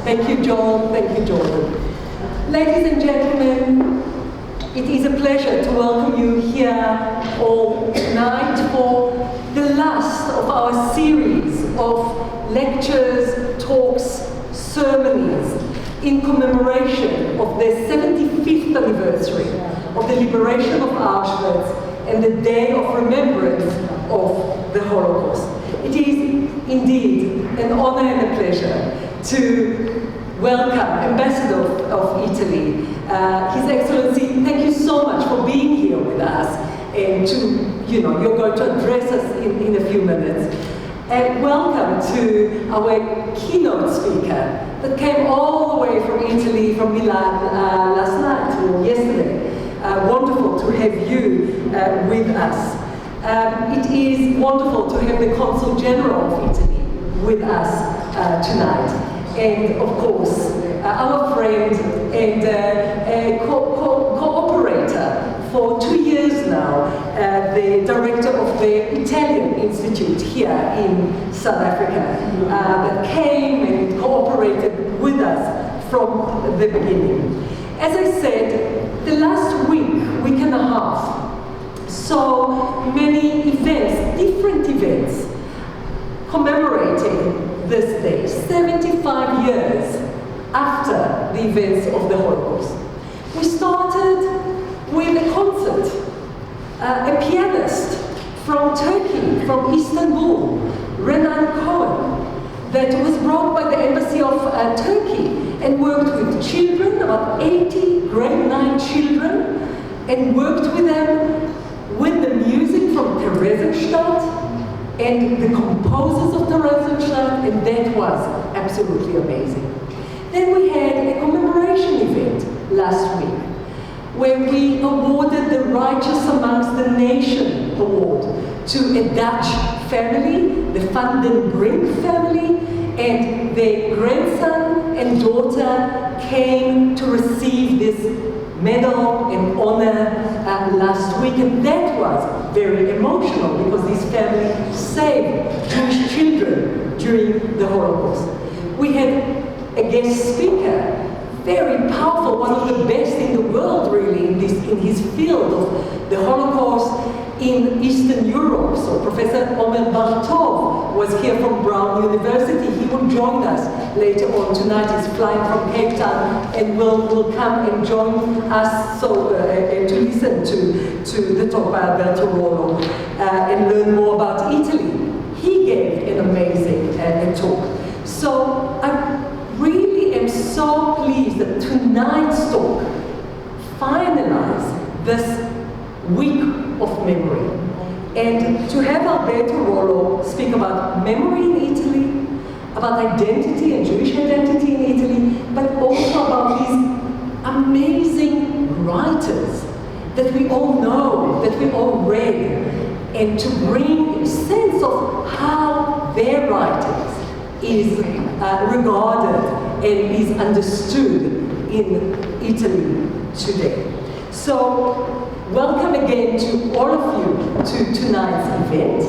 Thank you, John. Thank you, Jordan. Ladies and gentlemen, it is a pleasure to welcome you here all tonight for the last of our series of lectures, talks, sermons in commemoration of the 75th anniversary of the liberation of Auschwitz and the Day of Remembrance of the Holocaust. It is indeed an honor and a pleasure to welcome Ambassador of Italy, His Excellency. Thank you so much for being here with us, and you're going to address us in a few minutes. And welcome to our keynote speaker that came all the way from Italy, from Milan last night or yesterday. Wonderful to have you with us. It is wonderful to have the Consul General of Italy with us tonight. And of course, our friend and cooperator for 2 years now, the director of the Italian Institute here in South Africa, that came and cooperated with us from the beginning. As I said, the last week and a half, saw many events, different events, commemorating this day, 75 years after the events of the Holocaust. We started with a concert, a pianist from Turkey, from Istanbul, Renan Cohen, that was brought by the Embassy of Turkey and worked with children, about 80 grade 9 children, and worked with them with the music from Theresienstadt and the composers of Theresienstadt, and that was absolutely amazing. Then we had a commemoration event last week where we awarded the Righteous Amongst the Nation award to a Dutch family, the Van den Brink family, and their grandson and daughter came to receive this medal and honor last week, and that was very emotional because this family saved Jewish children during the Holocaust. We had a guest speaker, very powerful, one of the best in the world really in his field of the Holocaust in Eastern Europe. So Professor Omer Bartov was here from Brown University. He will join us later on tonight. He's flying from Cape Town and will come and join us to listen to the talk by Alberto Rollo and learn more about Italy. He gave an amazing talk. So I really am so pleased that tonight's talk finalized this week of memory. And to have Alberto Rollo speak about memory in Italy, about identity and Jewish identity in Italy, but also about these amazing writers that we all know, that we all read, and to bring a sense of how their writings is regarded and is understood in Italy today. So, welcome again to all of you to tonight's event.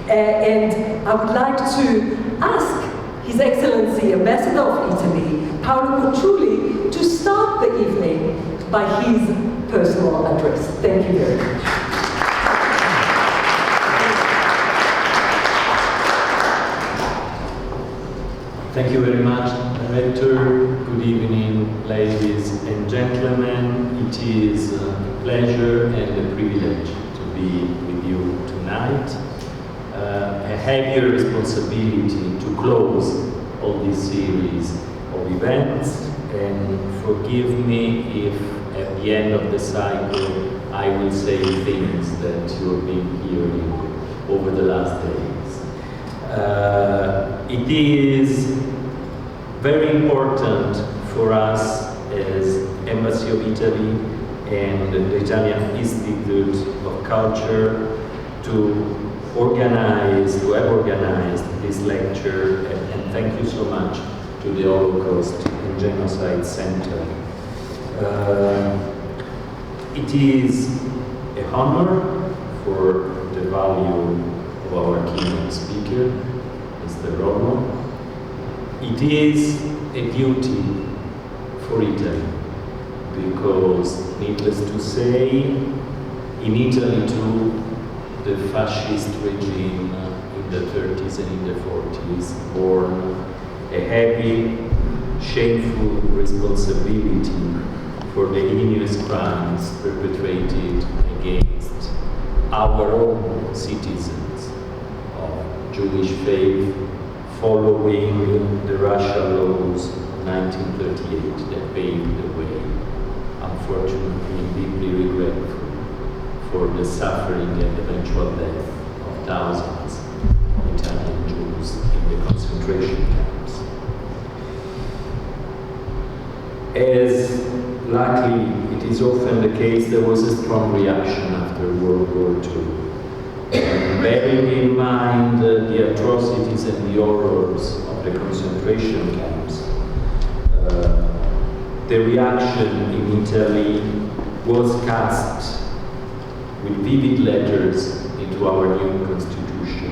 And I would like to ask His Excellency, Ambassador of Italy, Paolo Cuculi, to start the evening by his personal address. Thank you very much. Thank you very much, Director. Good evening, ladies and gentlemen. It is a pleasure and a privilege to be with you tonight. A heavy responsibility to close all this series of events, and forgive me if at the end of the cycle I will say things that you have been hearing over the last days. It is very important for us as Embassy of Italy and the Italian Institute of Culture to have organized this lecture, and thank you so much to the Holocaust and Genocide Center. It is an honor for the value of our keynote speaker, Mr. Rollo, It is a duty for Italy, because, needless to say, in Italy too, the fascist regime in the 30s and in the 40s bore a heavy, shameful responsibility for the heinous crimes perpetrated against our own citizens of Jewish faith following the Russia laws of 1938 that paved the way, unfortunately deeply regretful for the suffering and eventual death of thousands of Italian Jews in the concentration camps. As luckily it is often the case, there was a strong reaction after World War II. Bearing in mind the atrocities and the horrors of the concentration camps, the reaction in Italy was cast with vivid letters into our new constitution,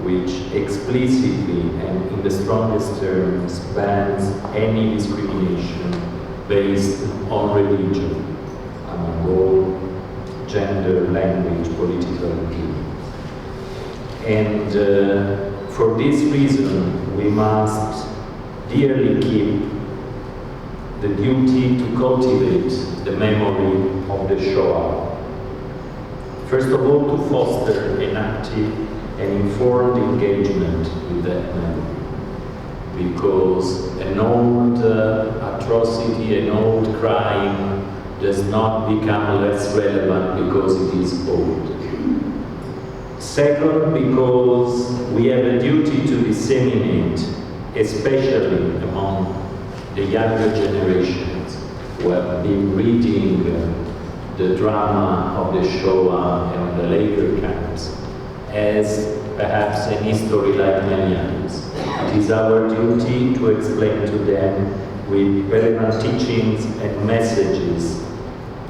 which explicitly and in the strongest terms bans any discrimination based on religion, among all gender, language, political opinion. And for this reason, we must dearly keep the duty to cultivate the memory of the Shoah. First of all, to foster an active and informed engagement with that memory, because an old atrocity, an old crime does not become less relevant because it is old. Second, because we have a duty to disseminate, especially among the younger generations who have been reading the drama of the Shoah and the later camps as perhaps an history like many others. It is our duty to explain to them with relevant teachings and messages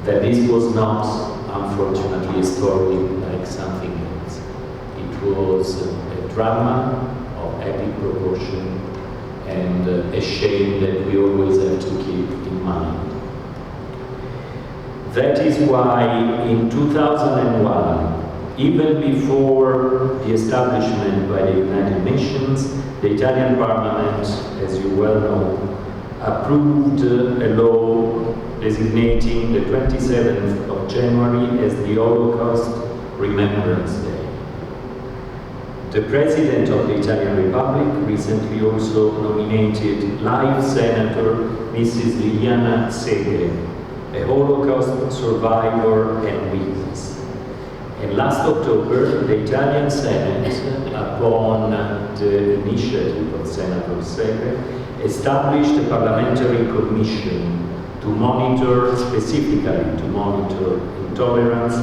that this was not, unfortunately, a story like something else. It was a drama of epic proportion and a shame that we always have to keep in mind. That is why in 2001, even before the establishment by the United Nations, the Italian Parliament, as you well know, approved a law designating the 27th of January as the Holocaust Remembrance Day. The President of the Italian Republic recently also nominated Life Senator Mrs. Liliana Segre, a Holocaust survivor and witness. And last October, the Italian Senate, upon the initiative of Senator Segre, established a parliamentary commission to monitor, specifically to monitor intolerance,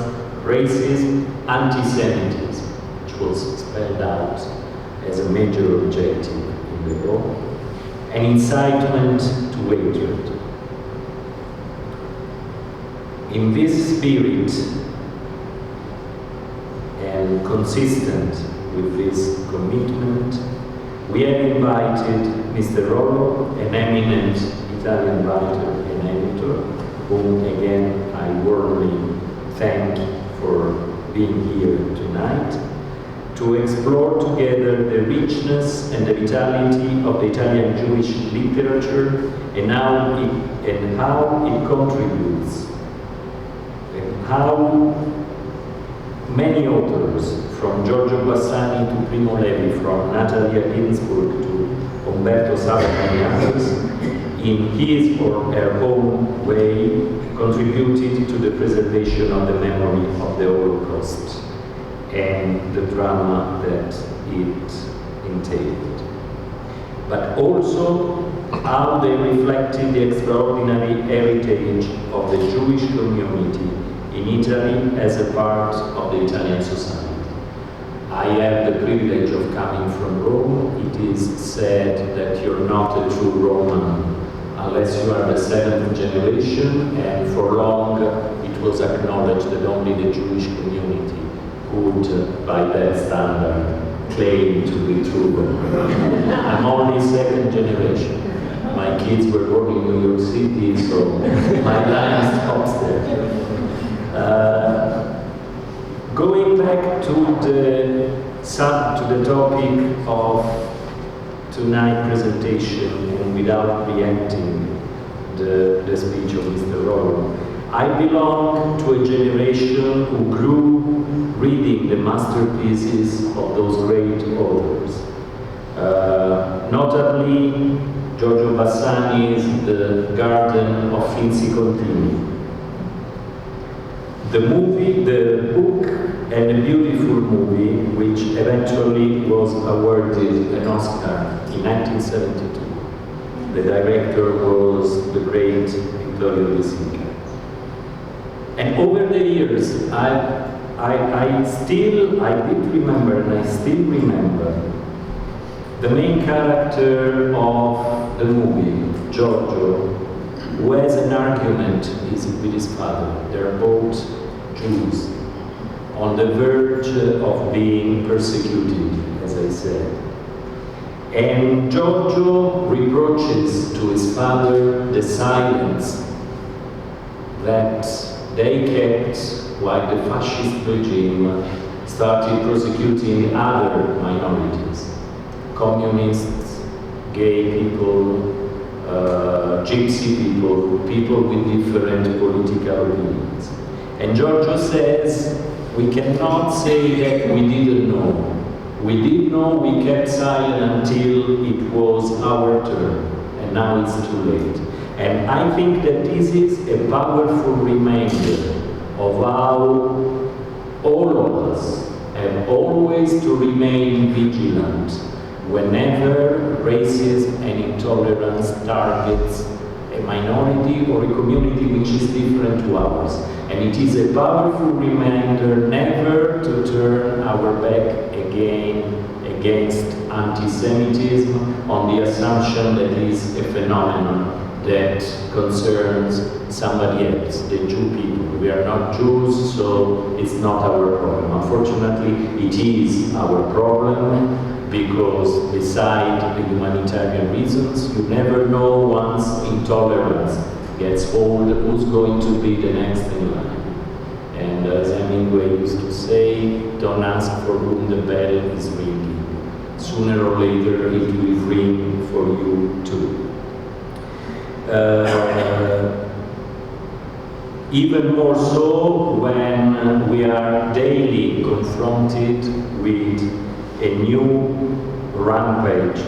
racism, anti-Semitism, which was spelled out as a major objective in the law, and incitement to hatred. In this spirit, and consistent with this commitment, we have invited Mr. Rollo, an eminent Italian writer and editor, whom again I warmly thank for being here tonight, to explore together the richness and the vitality of the Italian Jewish literature and how it contributes, and how many authors, from Giorgio Bassani to Primo Levi, from Natalia Ginsburg to Umberto Sala and others, in his or her own way, contributed to the preservation of the memory of the Holocaust and the drama that it entailed. But also how they reflected the extraordinary heritage of the Jewish community in Italy as a part of the Italian society. I have the privilege of coming from Rome. It is said that you're not a true Roman unless you are the seventh generation, and for long it was acknowledged that only the Jewish community could, by that standard, claim to be true. I'm only second generation. My kids were born in New York City, so my line stops there. Going back to the topic of tonight's presentation, and without reacting the speech of Mr. Rollo, I belong to a generation who grew reading the masterpieces of those great authors. Notably, Giorgio Bassani's The Garden of Finzi Contini. The book, and a beautiful movie, which eventually was awarded an Oscar in 1972. The director was the great Vittorio De Sica. And over the years, I did remember, and I still remember, the main character of the movie, Giorgio, who has an argument with his father. They're both Jews, on the verge of being persecuted, as I said. And Giorgio reproaches to his father the silence that they kept while the fascist regime started persecuting other minorities. Communists, gay people, gypsy people, people with different political opinions. And Giorgio says, we cannot say that we didn't know. We did know, we kept silent until it was our turn, and now it's too late. And I think that this is a powerful reminder of how all of us have always to remain vigilant whenever racism and intolerance targets a minority or a community which is different to ours. And it is a powerful reminder never to turn our back again against anti-Semitism on the assumption that it is a phenomenon that concerns somebody else, the Jew people. We are not Jews, so it's not our problem. Unfortunately, it is our problem, because beside the humanitarian reasons, you never know once intolerance gets old who's going to be the next in line. And as Hemingway used to say, don't ask for whom the bell is ringing. Sooner or later it will ring for you too. Even more so when we are daily confronted with a new rampage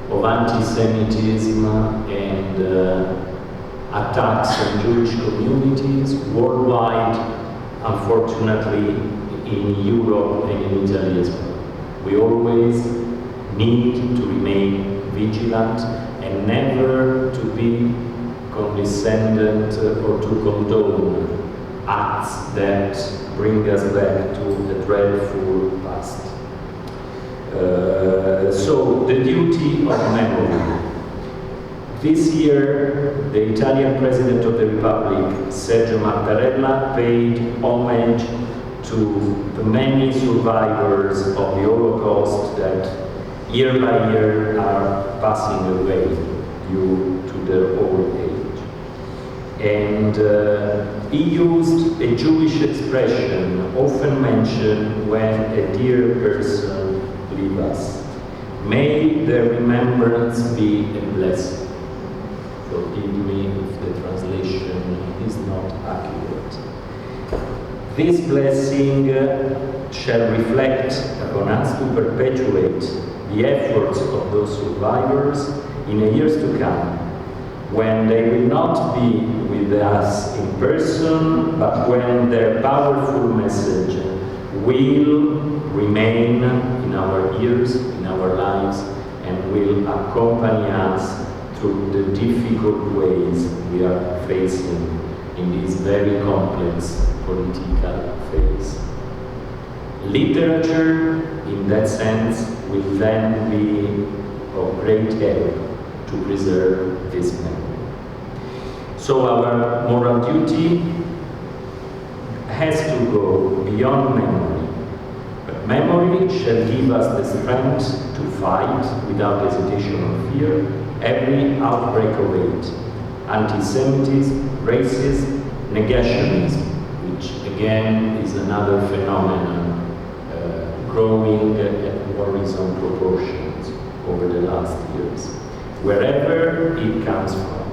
of anti-Semitism and attacks on Jewish communities worldwide, unfortunately in Europe and in Italy as well. We always need to remain vigilant and never to be condescendent or to condone acts that bring us back to the dreadful past. So, the duty of memory. This year, the Italian President of the Republic, Sergio Mattarella, paid homage to the many survivors of the Holocaust that year by year are passing away due to their old age. And he used a Jewish expression often mentioned when a dear person leaves us. May their remembrance be a blessing. Forgive me if the translation is not accurate. This blessing shall reflect upon us to perpetuate the efforts of those survivors in the years to come, when they will not be with us in person, but when their powerful message will remain in our ears, in our lives, and will accompany us through the difficult ways we are facing in this very complex political phase. Literature, in that sense, will then be of great help to preserve this memory. So our moral duty has to go beyond memory, but memory shall give us the strength to to fight without hesitation or fear every outbreak of hate, anti-Semitism, racism, negationism, which again is another phenomenon growing at worrisome proportions over the last years. Wherever it comes from,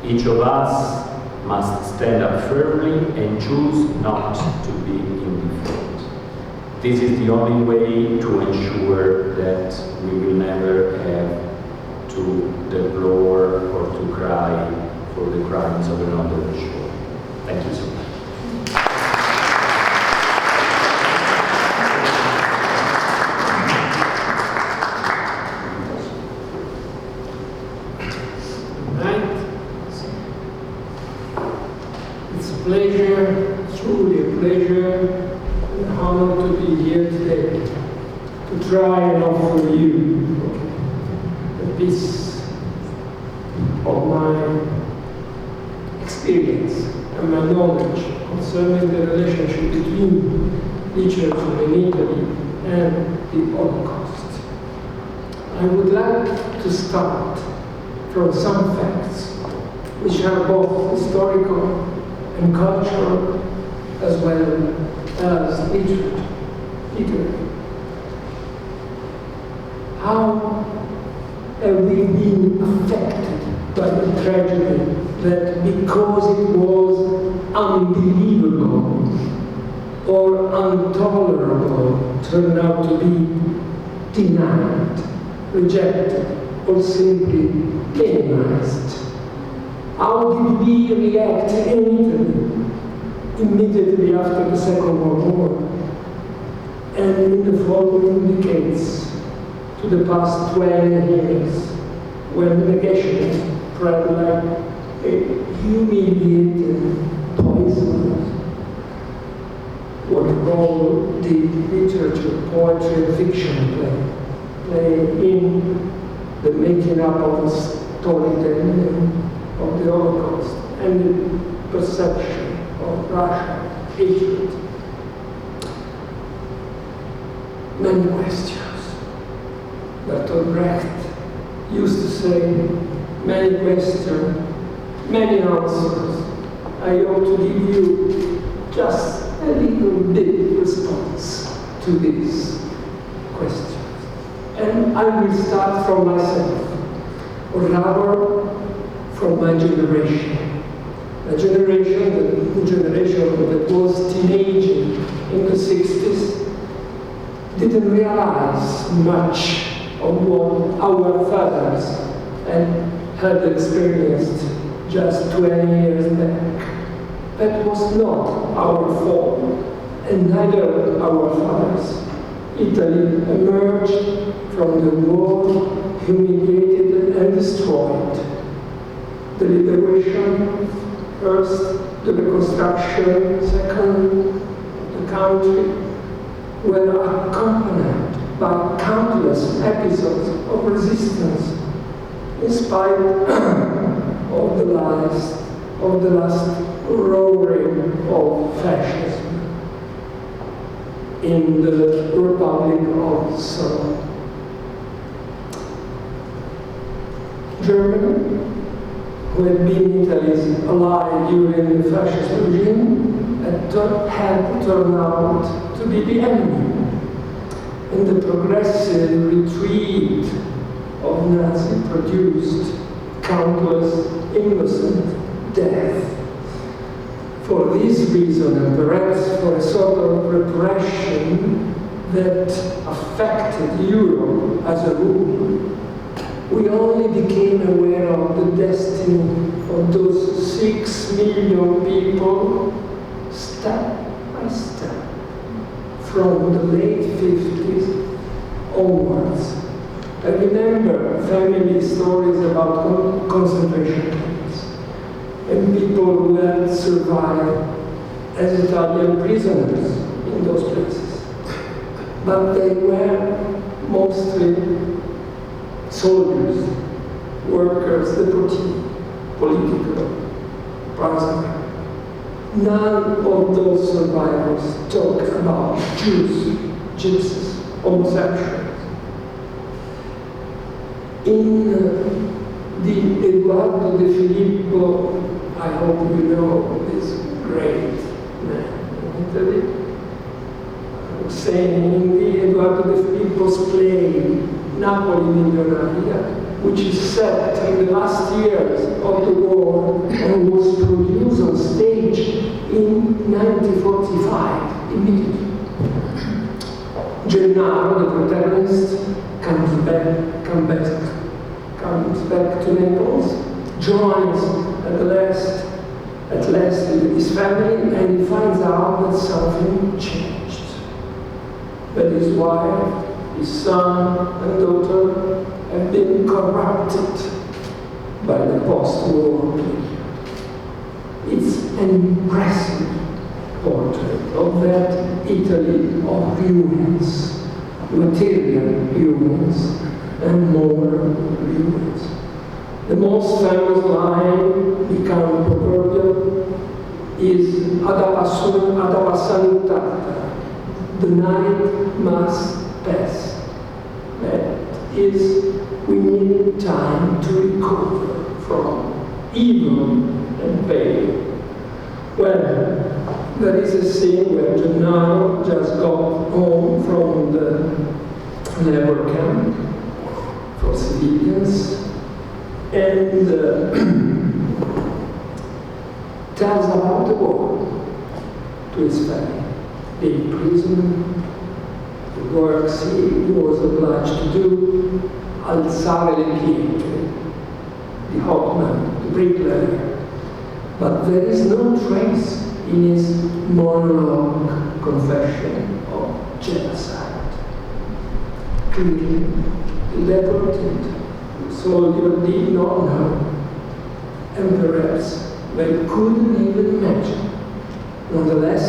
each of us must stand up firmly and choose not to be indifferent. This is the only way to ensure that we will never have to deplore or to cry for the crimes of another shore. Thank you so much. Truly a pleasure and honor to be here today, to try and offer you a piece of my experience and my knowledge concerning the relationship between literature in Italy and the Holocaust. I would like to start from some facts which are both historical and cultural, as well as literary. How have we been affected by the tragedy that, because it was unbelievable or intolerable, turned out to be denied, rejected, or simply minimized? How did we react in Italy immediately after the Second World War and in the following decades to the past 20 years, when negation spread like a humiliating poison? What role did literature, poetry, and fiction play in the making up of the storytelling of the Holocaust and the perception of Russia, hatred? Many questions. Bertolt Brecht used to say, many questions, many answers. I hope to give you just a little bit response to these questions. And I will start from myself, or rather from my generation. The generation that was teenaging in the 60s didn't realize much of what our fathers had experienced just 20 years back. That was not our fault, and neither our fathers. Italy emerged from the war humiliated and destroyed. The liberation, first, the reconstruction, second, the country, were accompanied by countless episodes of resistance, in spite of the last roaring of fascism in the Republic of Solomon. Germany, who had been Italy's ally during the fascist regime, had turned out to be the enemy. And the progressive retreat of Nazi produced countless innocent deaths. For this reason, and perhaps for a sort of repression that affected Europe as a rule, we only became aware of the destiny of those 6 million people step by step from the late 50s onwards. I remember family stories about concentration camps and people who had survived as Italian prisoners in those places. But they were mostly soldiers, workers, deportees, political prisoners. None of those survivors talk about Jews, gypsies, homosexuals. In the Eduardo de Filippo, I hope you know this great man in Italy, saying in the Eduardo de Filippo's play Napoli Milionaria, which is set in the last years of the war and was produced on stage in 1945, immediately. Gennaro, the protagonist, comes back to Naples, joins at last his family, and he finds out that something changed. That his wife, his son and daughter have been corrupted by the post-war period. It's an impressive portrait of that Italy of ruins, material ruins and moral ruins. The most famous line, become proverbial, is ad abassanutata, the night must pass. That is, we need time to recover from evil and pain. Well, there is a scene where Gennaro just got home from the labor camp for civilians and tells about the war to his family. The imprisonment, the works he was obliged to do, alzare le pietre, the hopman, the bricklayer. But there is no trace in his monologue confession of genocide. Clearly, the deported soldier did not know, and perhaps they couldn't even imagine. Nonetheless,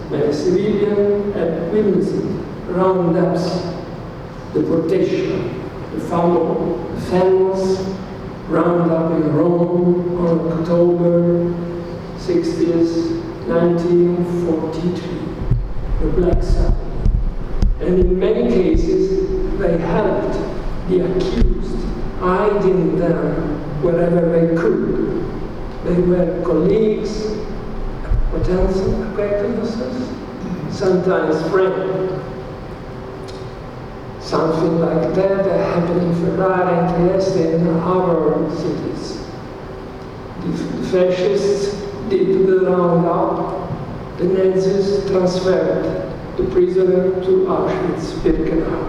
many civilians had witnessed roundups, deportation, the famous roundup in Rome on October 60th, 1943, the Black Sabbath. And in many cases, they helped the accused, hiding them wherever they could. They were colleagues, acquaintances, sometimes friends. Something like that happened in Ferrara and Trieste and other cities. The fascists did the roundup. The Nazis transferred the prisoner to Auschwitz-Birkenau.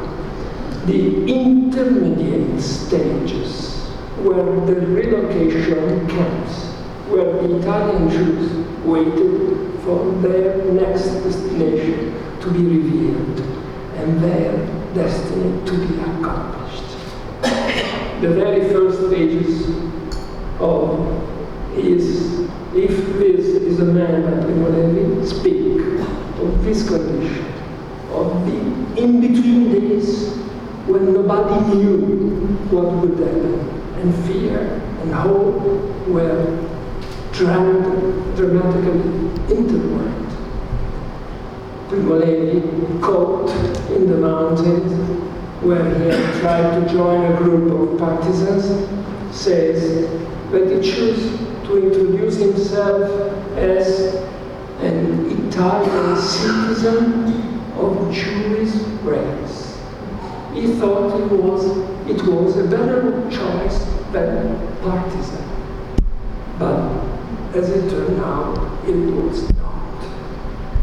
The intermediate stages were the relocation camps, where the Italian Jews waited for their next destination to be revealed and their destiny to be accomplished. The very first pages of If This Is a Man by Primo Levi speak of this condition, of the in-between days when nobody knew what would happen, and fear and hope were dramatically intertwined. Primo Levi, caught in the mountains, where he had tried to join a group of partisans, says that he chose to introduce himself as an Italian citizen of Jewish race. He thought it was a better choice than partisan. But as it turned out, it was not.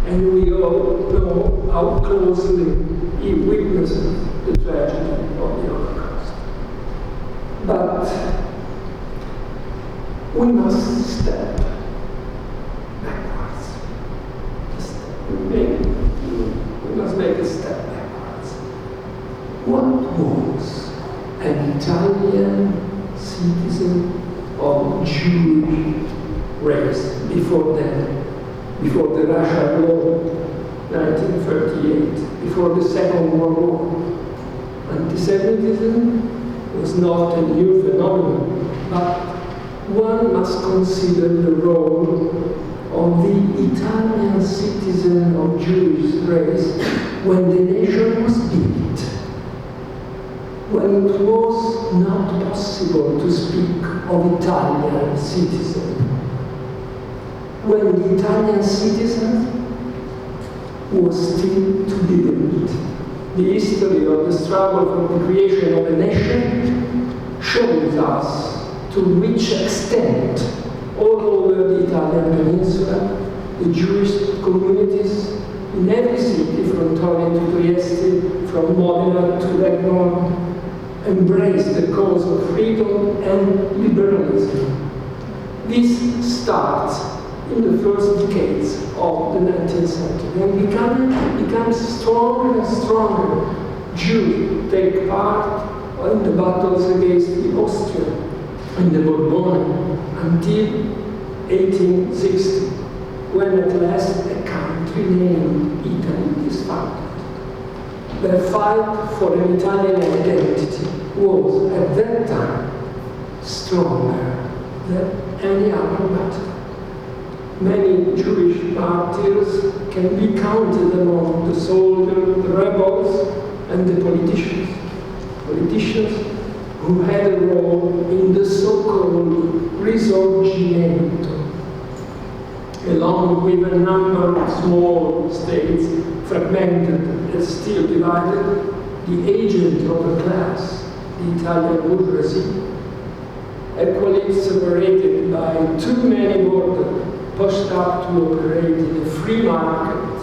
And we all know how closely he witnesses the tragedy of the Holocaust. But we must step backwards. We must make a step backwards. What was an Italian citizen of Jewish race before the Russian War, 1938, before the Second World War? Anti-Semitism was not a new phenomenon, but one must consider the role of the Italian citizen of Jewish race when the nation was built, when it was not possible to speak of Italian citizens when the Italian citizen was still to be built. The history of the struggle for the creation of a nation shows us to which extent all over the Italian peninsula, the Jewish communities in every city, from Torino to Trieste, from Modena to Leghorn, embraced the cause of freedom and liberalism. This starts in the first decades of the 19th century and becomes stronger and stronger. Jews take part in the battles against the Austrian and the Bourbon until 1860, when at last a country named Italy is founded. The fight for an Italian identity was at that time stronger than any other battle. Many Jewish martyrs can be counted among the soldiers, the rebels, and the politicians. Politicians who had a role in the so-called Risorgimento, along with a number of small states, fragmented and still divided, the agent of the class, the Italian bourgeoisie, equally separated by too many borders, pushed up to operate in a free market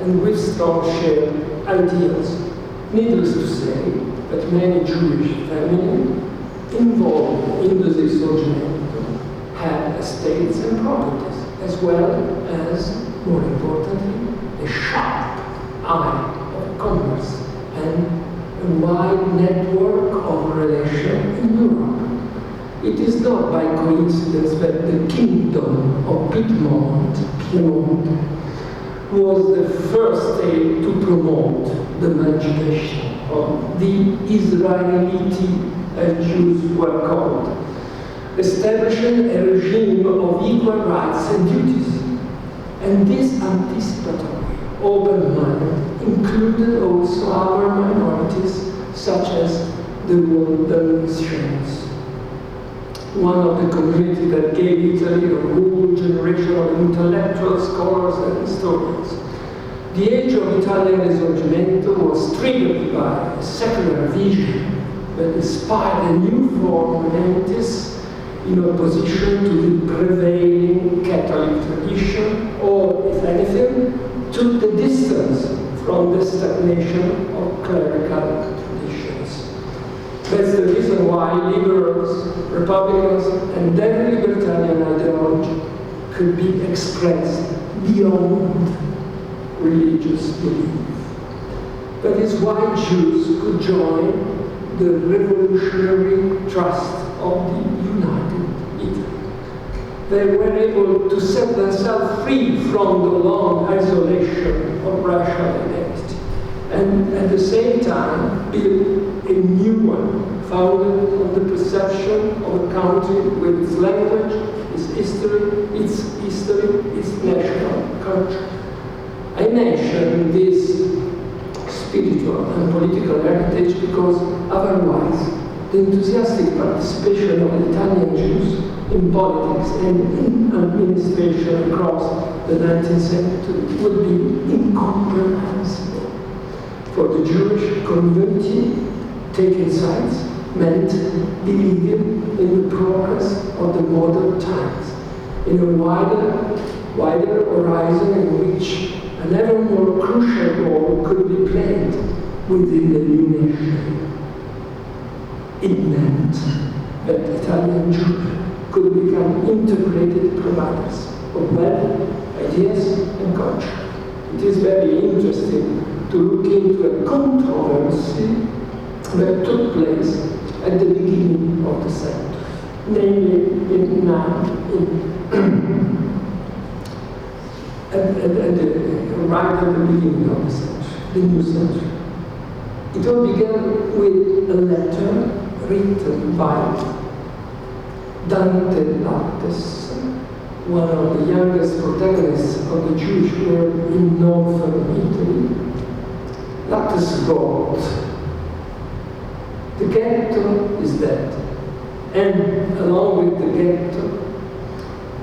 and with strong shared ideals. Needless to say that many Jewish families involved in the Risorgimento had estates and properties, as well as, more importantly, a sharp eye of commerce and a wide network of relations in Europe. It is not by coincidence that the kingdom of Piedmont was the first state to promote the emancipation of the Israeliti, as Jews were called, establishing a regime of equal rights and duties. And this anticipatory open mind included also our minorities, such as the Waldensians, one of the communities that gave Italy a whole generation of intellectual scholars and historians. The age of Italian Risorgimento was triggered by a secular vision that inspired a new form of humanities in opposition to the prevailing Catholic tradition, or, if anything, took the distance from the stagnation of clerical traditions. That's the reason why liberals, Republicans, and every libertarian ideology could be expressed beyond religious belief. That is why Jews could join the revolutionary trust of the United Italy. They were able to set themselves free from the long isolation of racial identity, and at the same time build a new one, founded on the perception of a country with its language, its history, its national culture. I mention this spiritual and political heritage because otherwise the enthusiastic participation of Italian Jews in politics and in administration across the 19th century would be incomprehensible. For the Jewish community, taking sides meant believing in the progress of the modern times, in a wider horizon in which an ever more crucial role could be played within the new nation. It meant that Italian Jews could become integrated providers of wealth, ideas, and culture. It is very interesting to look into a controversy that took place at the beginning of the century, namely right at the beginning of the century, the new century. It all began with a letter written by Dante Lattes, one of the youngest protagonists of the Jewish war in northern Italy. Lattes wrote, "The ghetto is dead, And along with the ghetto,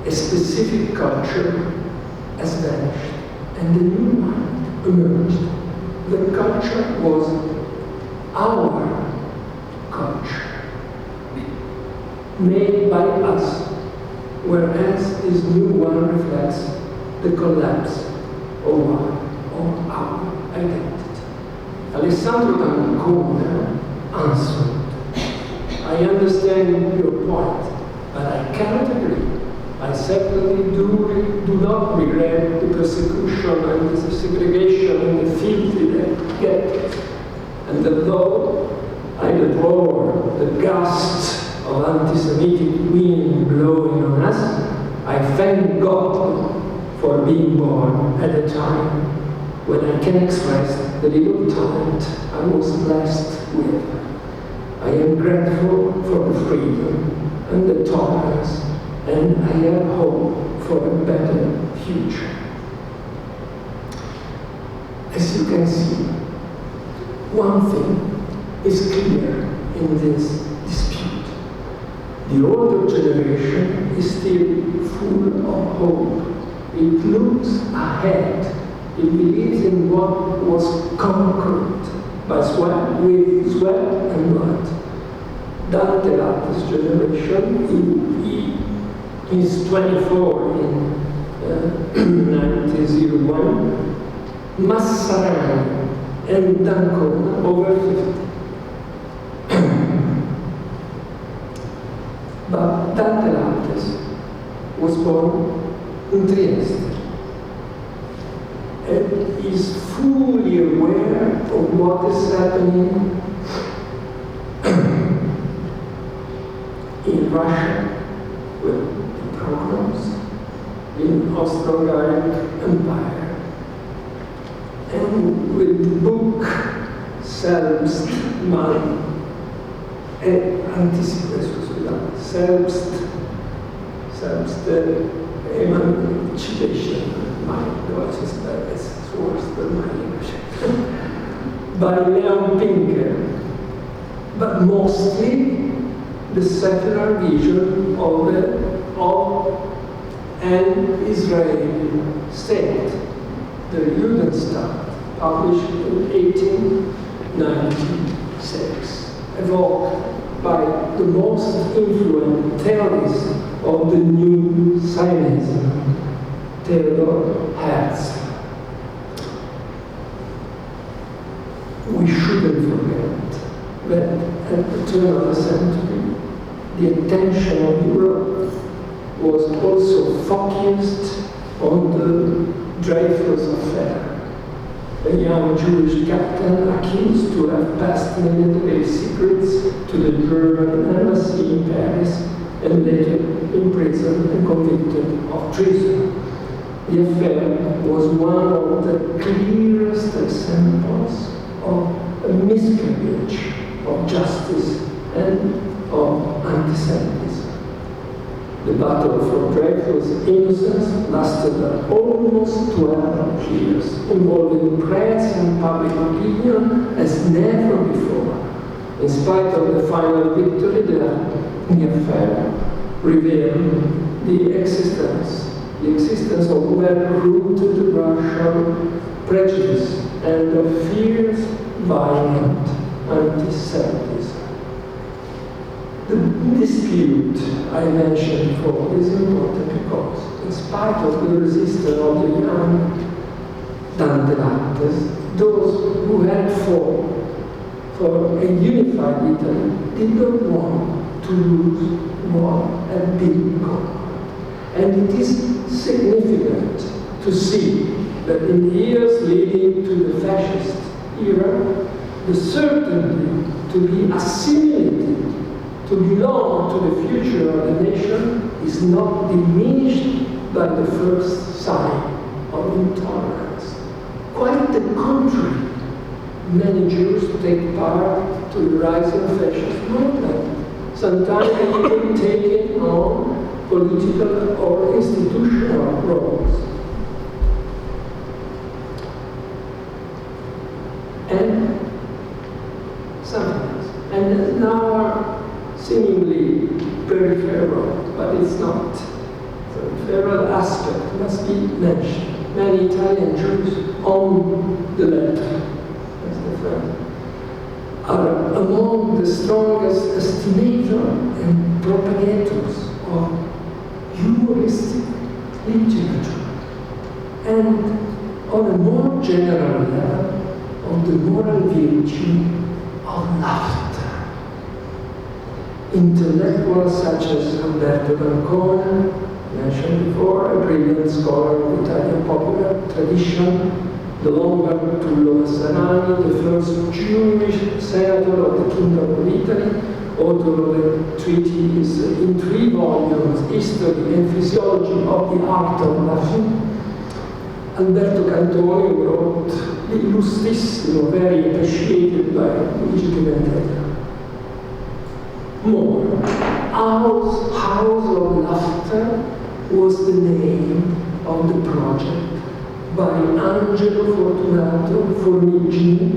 a specific culture has vanished, and a new one emerged. The culture was our culture, made by us, whereas this new one reflects the collapse of our identity. Alessandro D'Ancona answered, I understand your point, but I cannot agree. I certainly do not regret the persecution and the segregation and the filthy ghettos. And although I deplore the gusts of anti-Semitic wind blowing on us, I thank God for being born at a time when I can express the little talent I was blessed with. I am grateful for the freedom and the tolerance, and I have hope for a better future. As you can see, one thing is clear in this dispute. The older generation is still full of hope. It looks ahead. It believes in what was conquered by with sweat and blood. Dante Latte's generation, he is 24 in 1901, Massarani and D'Ancona over 50. But Dante Latte was born in Trieste and is fully aware of what is happening in Russia with the pogroms, in Austro-Hungarian Empire, and with the book Selbstmann Emancipation, my Deutsch is worse than my English, by Leon Pinker, but mostly the secular vision of an Israeli state, the Judenstaat, published in 1896, evoked by the most influential theorist of the new Zionism, Theodor Herzl. We shouldn't forget that at the turn of the century, the attention of Europe was also focused on the Dreyfus affair, a young Jewish captain accused to have passed military secrets to the German embassy in Paris and later imprisoned and convicted of treason. The affair was one of the clearest examples of a miscarriage of justice and of anti-Semitism. The battle for Dreyfus' innocence lasted almost 12 years, involving press and public opinion as never before. In spite of the final victory, the affair revealed the existence of well-rooted Russian prejudice and of fierce, violent anti-Semitism. The dispute I mentioned before is important because, in spite of the resistance of the young Dante Lattes, those who had fought for a unified Italy did not want to lose what had been conquered. And it is significant to see that in the years leading to the fascist era, the certainty to be assimilated, to belong to the future of the nation, is not diminished by the first sign of intolerance. Quite the contrary. Many Jews take part to the rising fascist movement, sometimes even taking on political or institutional roles. And something else. And now seemingly only peripheral, but it's not. The peripheral aspect must be mentioned. Many Italian Jews on the left, as the friend, are among the strongest estimators and propagators of humoristic literature, and on a more general level, of the moral virtue of laughter. Intellectuals such as Alberto, mentioned before, a brilliant scholar of Italian popular tradition, the Lombard Tullo Massarani, the first Jewish senator of the Kingdom of Italy, author of the treatise in 3 volumes, History and Physiology of the Art of Laughing. Alberto Cantoni wrote the Illustrissimo, very appreciated by Luigi Pimentel. More, House of Laughter was the name of the project by Angelo Fortunato Formigini,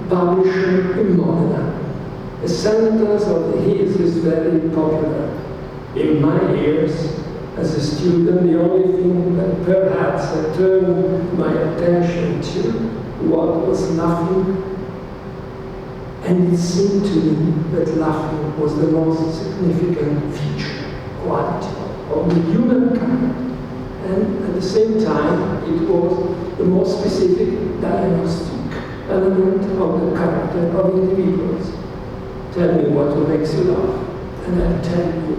publisher in Modena. A sentence of his is very popular. In my ears, as a student, the only thing that perhaps had turned my attention to what was laughing, and it seemed to me that laughing was the most significant feature, quality of the human kind. And at the same time, it was the most specific diagnostic element of the character of individuals. Tell me what makes you laugh, and I'll tell you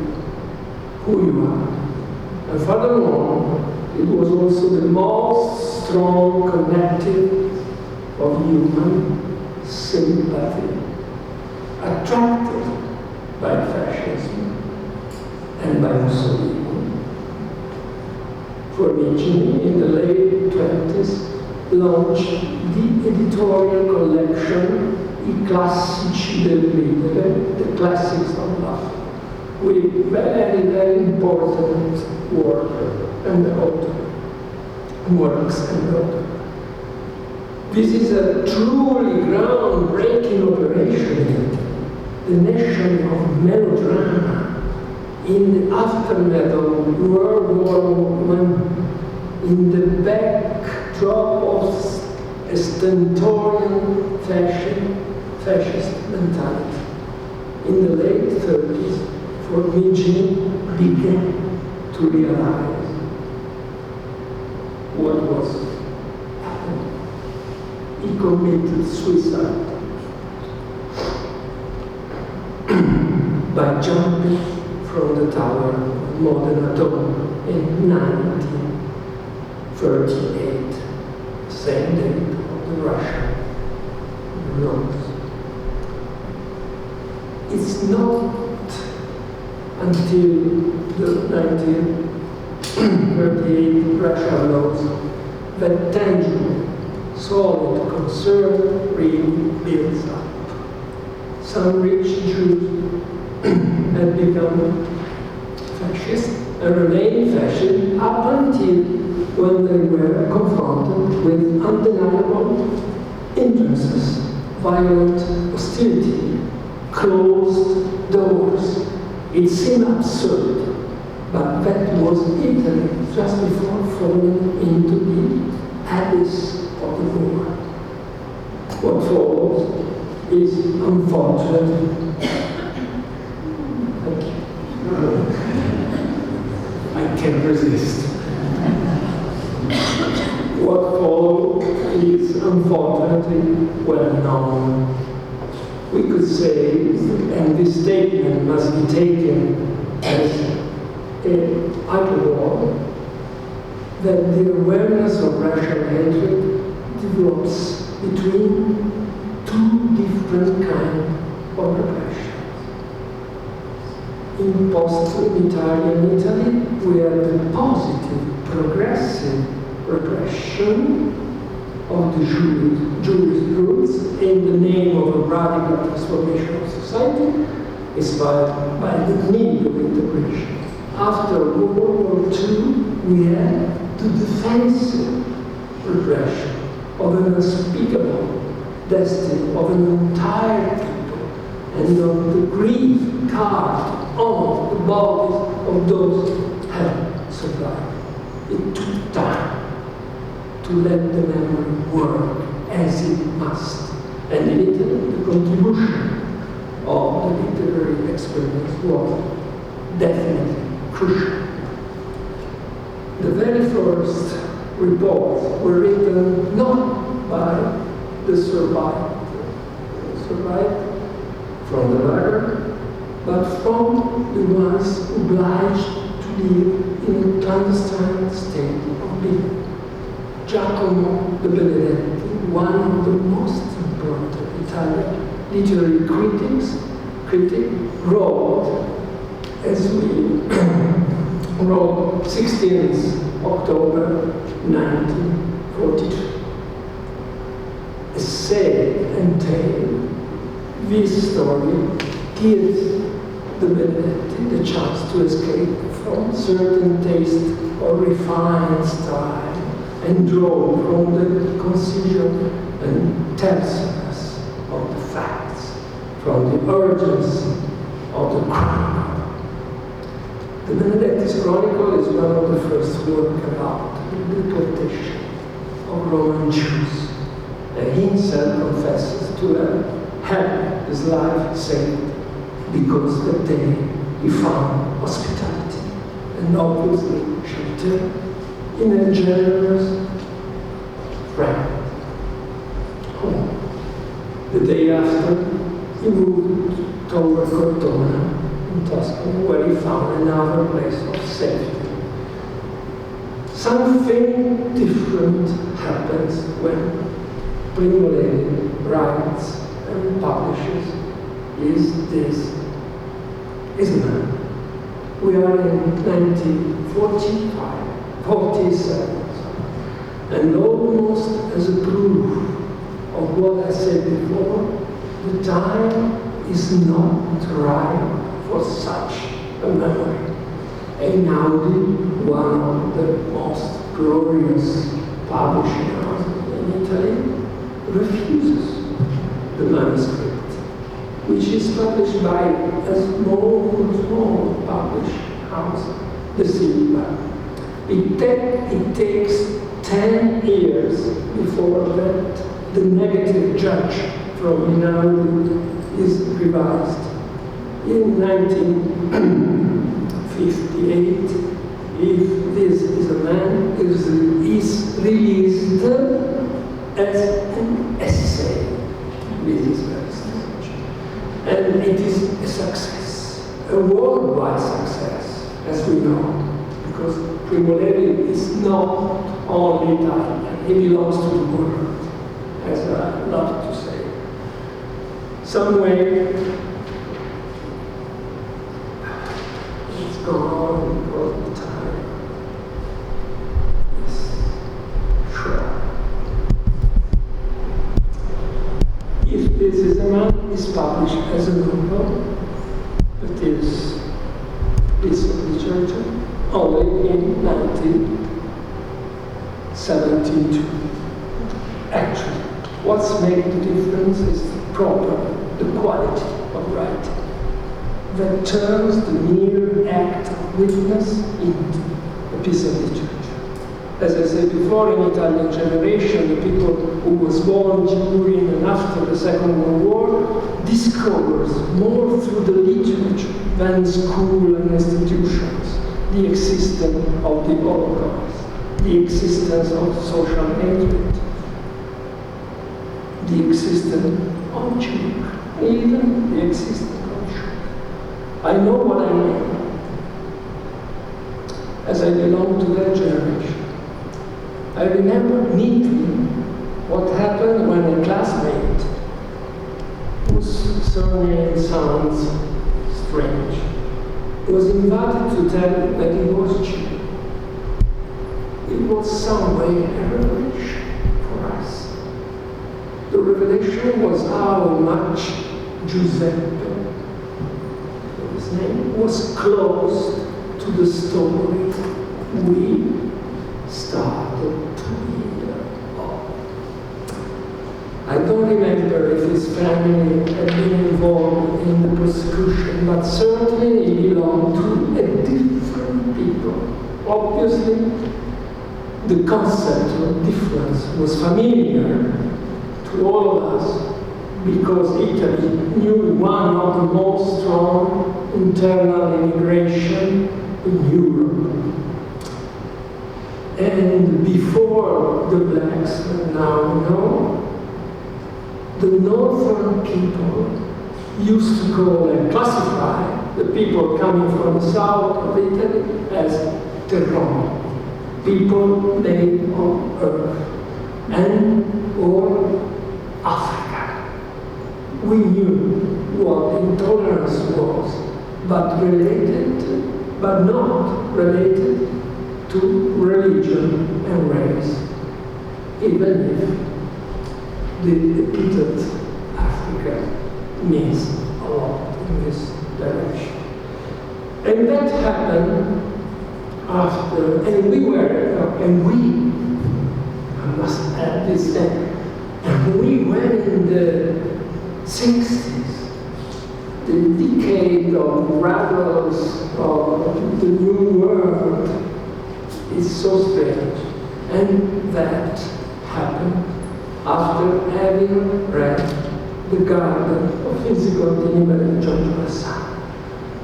who you are. And furthermore, it was also the most strong connective of human sympathy, attracted by fascism and by Mussolini. Formigini, in the late 20s, launched the editorial collection I classici del ridere, the classics of laughter, with very, very important works and author. This is a truly groundbreaking operation, the nation of melodrama in the aftermath of World War I, in the backdrop of a stentorian fascist mentality. In the late 30s, Formigini began to realize what was happening. He committed suicide by jumping from the tower of Modena Dome in 1938, same date of the Russian Revolution. It's not until the 1938 Russian laws that tangible, solid concern really builds up. Some rich Jews had become fascist and remained fascist up until when they were confronted with undeniable injustice, violent hostility, closed doors. It seemed absurd, but that was Italy just before falling into the abyss of the war. What follows is unfortunate. Thank you. I can't resist. What follows is unfortunately well known. We could say, and this statement must be taken as a hyperbole, that the awareness of racial hatred develops between 2 different kinds of repression. In post-Italian Italy, we have the positive, progressive repression of the Jewish roots in the name of a radical transformation of society, inspired by the need of integration. After World War II, we had the defensive repression of an unspeakable destiny of an entire people and of the grief carved on the bodies of those who have survived. It took time to let the memory work as it must. And in Italy, the contribution of the literary experience was definitely crucial. The very first reports were written not by the survived from the lager, but from the ones obliged to live in a clandestine state of being. Giacomo de Benedetti, one of the most important Italian literary critic, wrote, as we wrote, 16th October 1942. Essay and tale, this story gives the Benedetti the chance to escape from certain taste or refined style and draw from the concision and terseness of the facts, from the urgency of the chronicle. The Benedetti's Chronicle is one of the first work about the deportation of Roman Jews. And he himself confesses to have had his life saved because that day he found hospitality and obviously shelter in a generous friend home. The day after, he moved toward Cortona in Tuscany, where he found another place of safety. Something different happens when Primo Levi writes and publishes is a man. We are in 47, and almost as a proof of what I said before, the time is not right for such a memory. Einaudi, one of the most glorious publishing houses in Italy, refuses the manuscript, which is published by a small published house, the Silva. It takes 10 years before that the negative judge from Einaudi is revised. In 1958, if this is a man, is released as an essay. This is very strange. And it is a success, a worldwide success, as we know, because Primo Levi is not only Italian, he belongs to the world, as I love to say. Some way, it's gone because the time is short. If this is a man, is published as a novel, that is piece of literature, only in 1972. Actually, what's made the difference is the quality of writing that turns the mere act of witness into a piece of literature. As I said before, in Italian generation, the people who was born during and after the Second World War discovers more through the literature than school and institutions the existence of the Holocaust, the existence of social hatred, the existence of Jews, even the existence of Jews. I know what I mean, as I belong to that generation. I remember neatly what happened when a classmate, whose surname sounds strange, was invited to tell that he was Jew. It was some way a revelation for us. The revelation was how much Giuseppe, his name, was close to the story we started to hear of. I don't remember if his family had been involved in the persecution, but certainly he belonged to a different people. Obviously, the concept of difference was familiar to all of us because Italy knew one of the most strong internal immigration in Europe. And before the blacks now know, the northern people used to call and classify the people coming from the south of Italy as terroni, people made of earth, and or Africa. We knew what intolerance was, but not related to religion and race, even if the epithet Africa means a lot in this direction. And that happened after, I must add this thing, and we were in the 60s, the decade of rebels of the new world is so strange. And that happened after having read The Garden of Physical Delivery by Giorgio Vasari.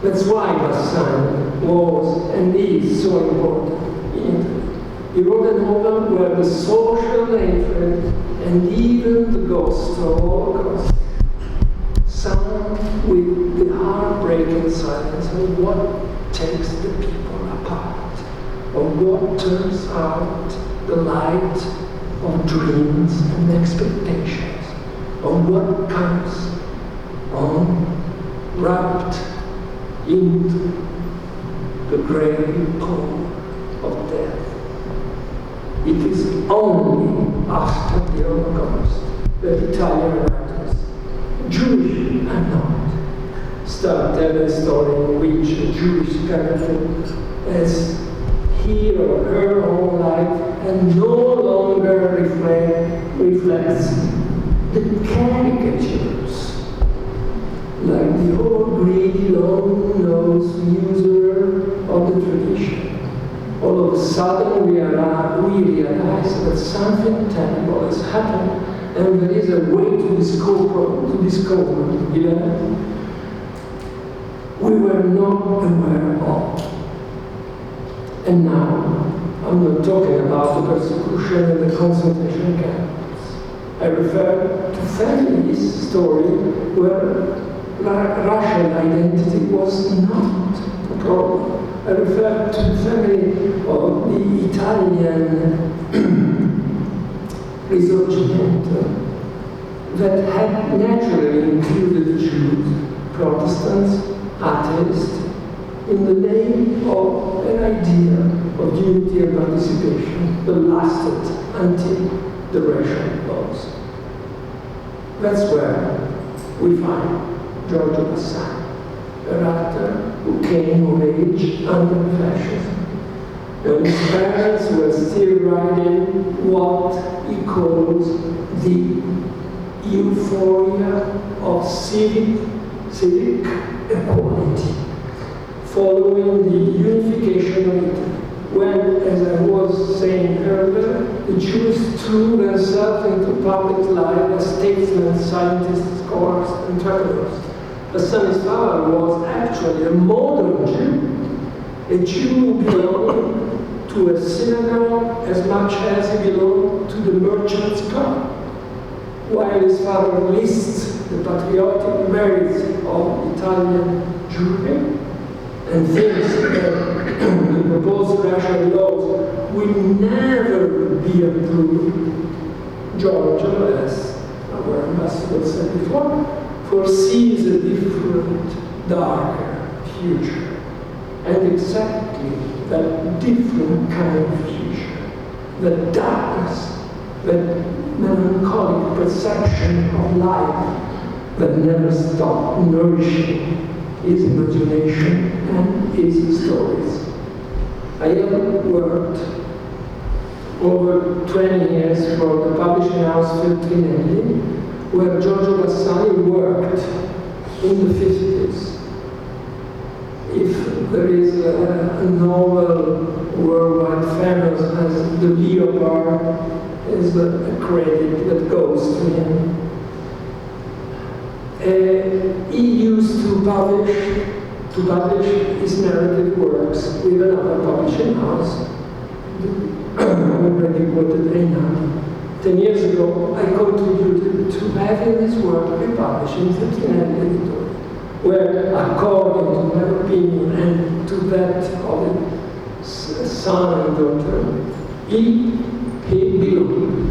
That's why Vasari was and is so important in Italy. He wrote a novel where the social hatred and even the ghost of Holocaust sung with the heartbreaking silence of what takes the people apart, of what turns out the light of dreams and expectations, of what comes on wrapped into the grey pole of death. It is only after the Holocaust that Italian writers, Jewish and not, start telling a story in which a Jewish character has his or her own life and no longer reflects the caricatures, like the old greedy, long-nosed usurer of the tradition. All of a sudden we realize that something terrible has happened and there is a way to discover we were not aware of. And now, I'm not talking about the persecution and the concentration camps. I refer to families' story where Russian identity was not a problem. I refer to the family of the Italian Risorgimento that had naturally included Jews, Protestants, atheists, in the name of an idea of unity and participation that lasted until the racial laws. That's where we find Giorgio Vasari, a writer who came of age under fascism, when his parents were still writing what he calls the euphoria of civic equality, following the unification of Italy, when, as I was saying earlier, the Jews threw themselves into public life as statesmen, scientists, scholars, entrepreneurs. Vasari's father was actually a modern Jew, a Jew who belonged to a synagogue as much as he belonged to the merchant's club. While his father lists the patriotic merits of Italian Jewry and thinks that the proposed racial laws will never be approved, Giorgio, as our ambassador said before, foresees a different, darker future. And exactly that different kind of future, the darkness, that melancholic perception of life that never stopped nourishing his imagination and his stories. I have worked over 20 years for the publishing house Feltrinelli, where Giorgio Bassani worked in the 50s. If there is a novel worldwide famous as The Leopard, is a credit that goes to him. He used to publish his narrative works with another publishing house, already quoted Einstein. 10 years ago, I contributed to having his work republished in Cincinnati Editor, where, according to my opinion and to that of his son and daughter, he belonged.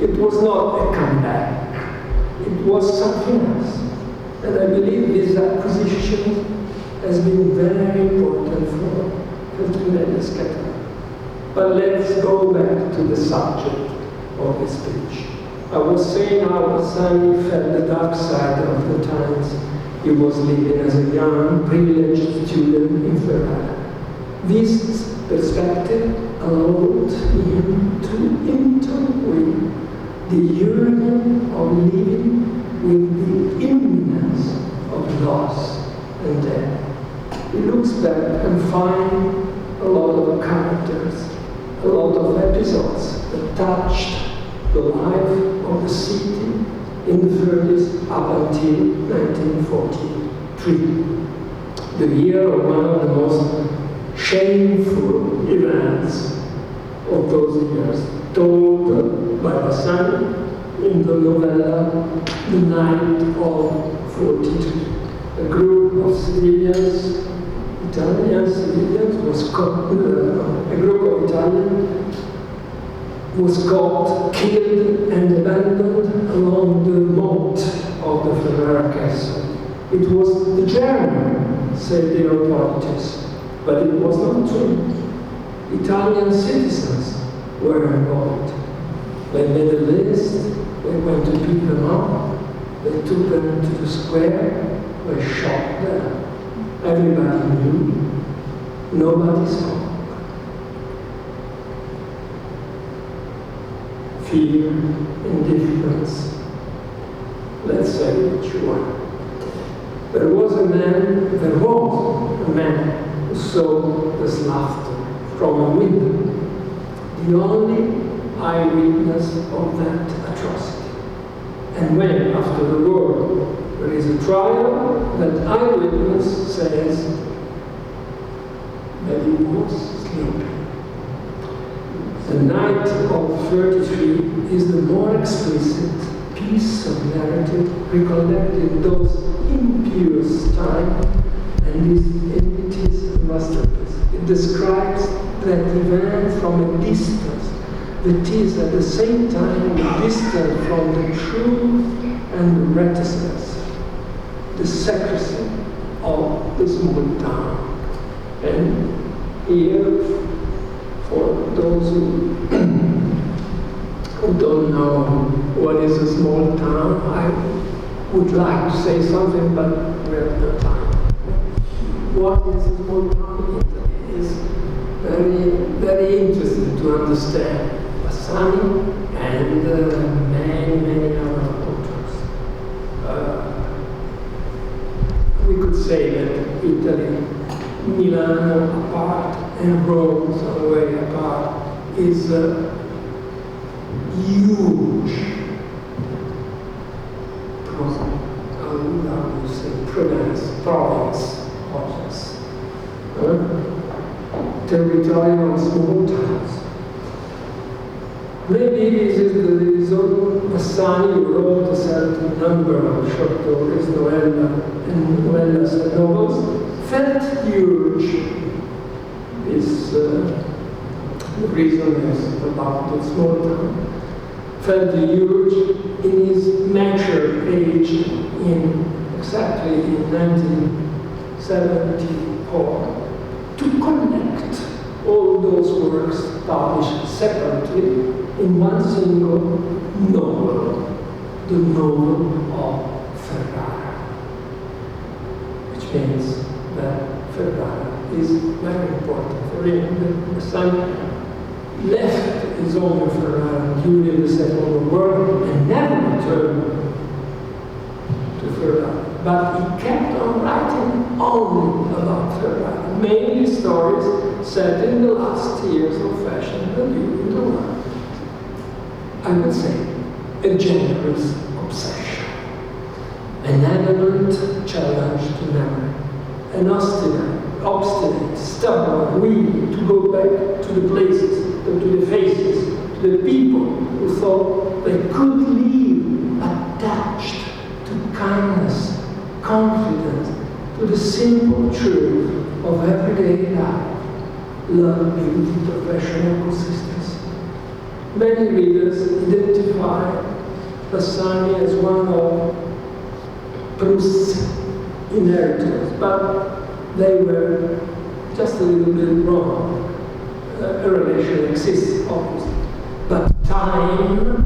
It was not a comeback. It was something else. And I believe this acquisition has been very important for Feltrinelli's catalog. But let's go back to the subject of his speech. I was saying how Bassani felt the dark side of the times he was living as a young, privileged student in Ferrara. This perspective allowed him to interweave the yearning of living with the imminence of loss and death. He looks back and finds a lot of characters, a lot of episodes that touched the life of the city in the 30s up until 1943, the year of one of the most shameful events of those years, told by Bassani in the novella The Night of 42. A group of civilians, Italian civilians, was caught, a group of Italians was caught, killed, and abandoned along the moat of the Ferrara castle. It was the German, said the authorities, but it was not true. Italian citizens were involved. They made a list, they went to pick them up, they took them to the square, they shot them. Everybody knew, nobody spoke. Fear, indifference, let's say what you want. There was a man who saw this laughter from a window, the only eyewitness of that atrocity. And when, after the war, there is a trial, that eyewitness says that he was sleeping. The night of 33 is the more explicit piece of narrative recollecting those impious times, and it is a masterpiece. It describes that event from a distance that is at the same time distant from the truth and the reticence, the secrecy of the small town. And here, for those who don't know what is a small town, I would like to say something, but we have no time. What is a small town? It is very, very interesting to understand. Bassani and many, many other authors. We could say that Italy, Milan apart, and Rome some way apart, is a huge province territorial small towns. Maybe this is the reason Bassani wrote a certain number of short stories, novellas and novels, felt huge. The reason is about the small town. Felt huge in his mature age exactly in 1974 to connect all those works published separately in one single novel, the novel of Ferrara, which means that Ferrara is very important for him. The son left his home in Ferrara during the Second World War and never returned but he kept on writing only about Ferrari, mainly stories set in the last years of fashion review in the world. I would say a generous obsession, an adamant challenge to memory, an obstinate, stubborn will to go back to the places, to the faces, to the people who thought they could live attached to kindness, confidence, to the simple truth of everyday life, love, beauty, professional consistency. Many readers identify Bassani as one of Proust's inheritors, but they were just a little bit wrong. A relation exists, obviously, but time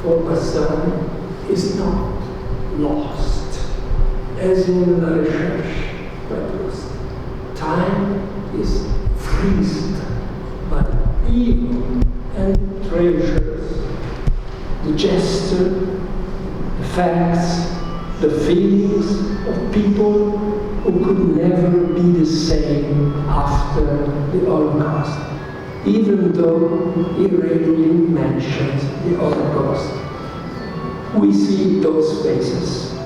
for Bassani is not lost, as in La Recherche by Proust. Time is freezed by evil and treasures, the gesture, the facts, the feelings of people who could never be the same after the Holocaust, even though he rarely mentions the Holocaust. We see those faces,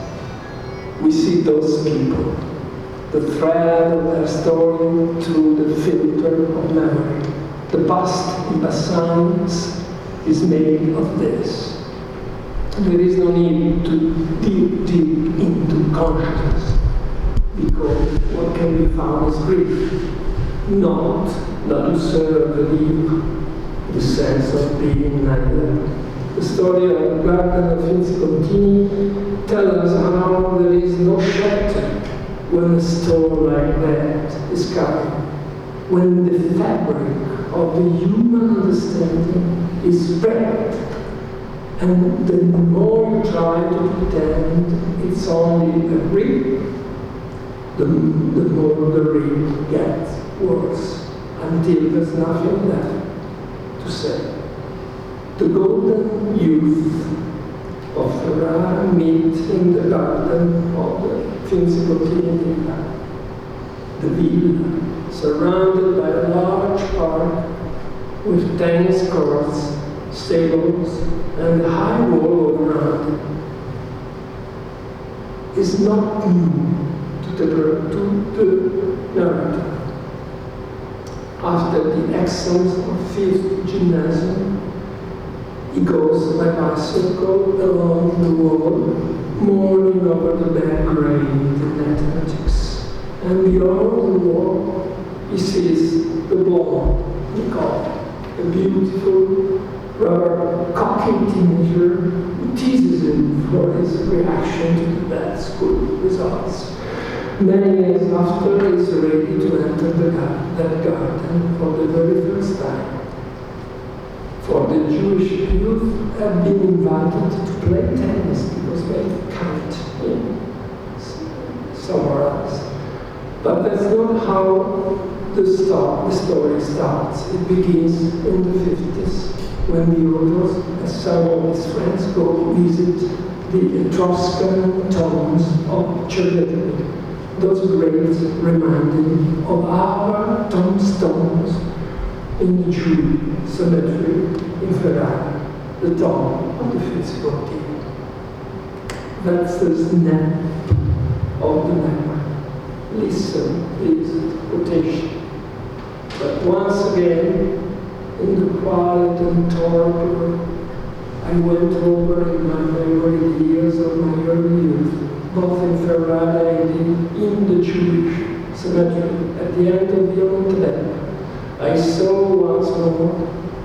we see those people, the thread of their story through the filter of memory. The past in Bassani's is made of this. There is no need to dig deep into consciousness, because what can be found is grief, not la douceur de vivre, the sense of being neither. The story of the Garden of Finzi tells us how there is no shelter when a storm like that is coming, when the fabric of the human understanding is spread. And the more you try to pretend it's only a rib, the more the rib gets worse, until there's nothing left to say. The golden youth of Ferrara meet in the garden of the Finzi villa. The villa, surrounded by a large park with tennis courts, stables, and a high wall around it, is not new to the narrative. After the exams of 5th gymnasium, he goes by bicycle along the wall, mourning over the bad grade in mathematics. And beyond the wall, he sees the blonde, Nicole, a beautiful, rather cocky teenager who teases him for his reaction to the bad school results. Many years after, he's ready to enter that garden for the very first time. For the Jewish youth have been invited to play tennis because they can't somewhere else. But that's not how the story starts. It begins in the 50s, when the authors, as some of his friends, go visit the Etruscan tombs of Cerveteri. Those graves reminding of our tombstones in the Jewish cemetery in Ferrara, the tomb of the physical team. That's the snap of the memory. Listen, please, quotation. But once again, in the quiet and torpor, I went over in my memory the years of my early youth, both in Ferrara and in the Jewish cemetery at the end of the Monte. I saw once more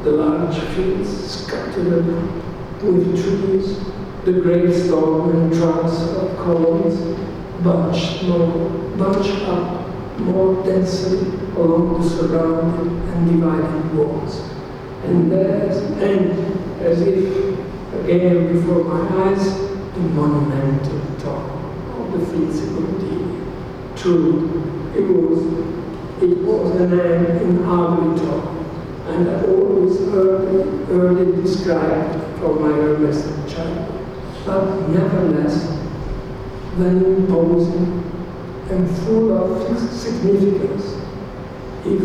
the large fields scattered with trees, the gravestone and trunks of columns bunched up more densely along the surrounding and dividing walls. And as if again before my eyes, the monumental top of the Finzi. True, it was a name in Alberto, and I always heard it described from my earliest childhood. But nevertheless, then imposing and full of significance, if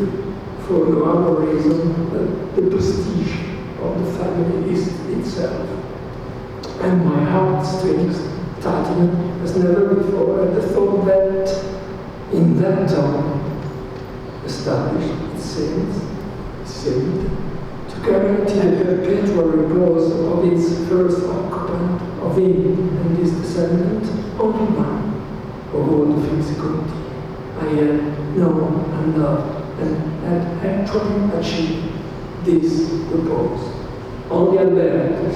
for no other reason than the prestige of the family is itself. And my heartstrings tightened as never before at the thought that in that town, established, it seemed, to guarantee the perpetual repose of its first occupant, of him and his descendant, only one of all the physical I had known and loved, and had actually achieved this repose. Only Alberto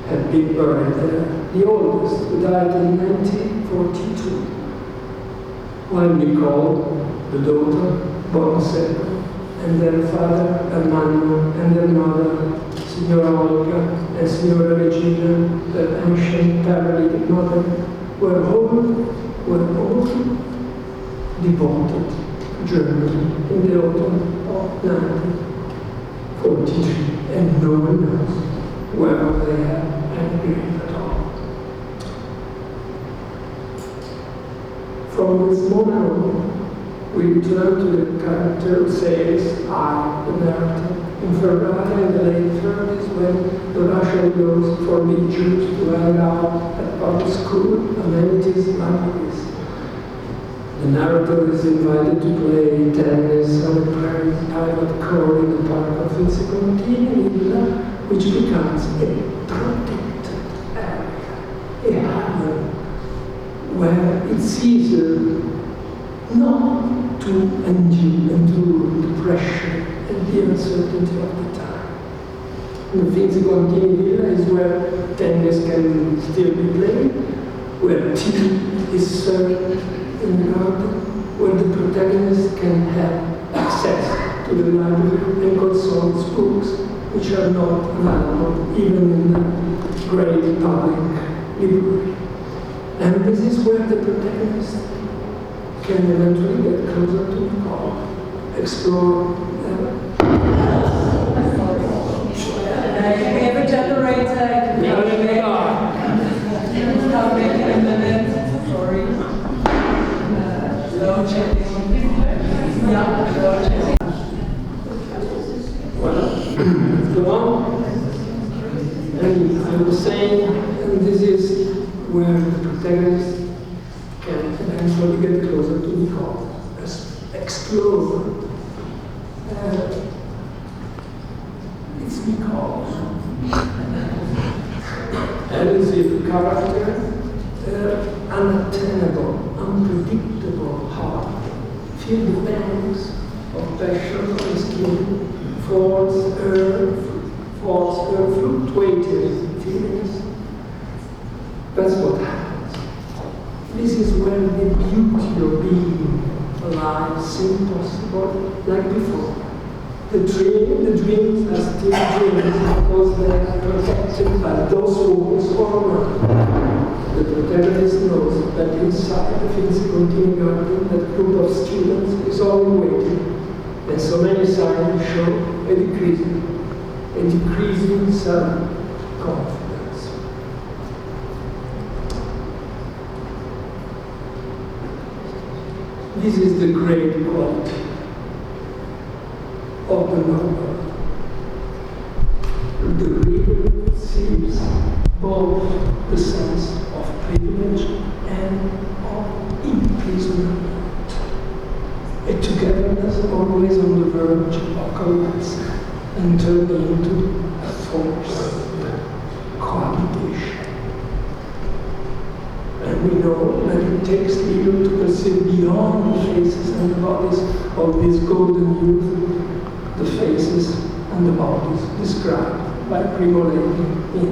had been buried there, the oldest, who died in 1942, while Nicole, the daughter, born second, and their father, Armando, and their mother, Signora Olga, and Signora Regina, their ancient paralytic mother, were all devoted to Germany in the autumn of 1943, and no one knows whether they have any grave at all. From this moment on, we return to the character who says, I, the narrator, in Ferrari in the late 30s when the Russian laws forbid Jews to hang out at public school amenities like this. The narrator is invited to play tennis on a private court in the park of Vinci-Contini, which becomes a protected area, a haven, where it's easier not to endure the pressure and the uncertainty of the time. The Vinci-Contini villa is where tennis can still be played, where tea is served in the garden, where the protagonist can have access to the library and consult books which are not available even in the great public library. And this is where the protagonist can eventually get closer to the car, explore. We have a generator. Start making a minute. Sorry. Load checking. Yeah, load checking. Well, let's go on. And I was saying, and this is where the protagonist can eventually get closer to the car, explore. It's because elusive character, unattainable, unpredictable heart, feel the pangs of passion on the skin, false fluctuating feelings. That's what happens. This is when the beauty of being alive seems possible, like before. The dreams are still dreams because they are protected by those walls all around. The protagonist knows that inside the physical kindergarten, that group of students is only waiting, and so many signs show a decreasing self-confidence. This is the great quality of the novel. The reader sees both the sense of privilege and of imprisonment, a togetherness always on the verge of collapse and turning into a forced cohabitation. And we know that it takes little to perceive beyond the faces and the bodies of this golden youth, the faces and the bodies described by Primo Levi in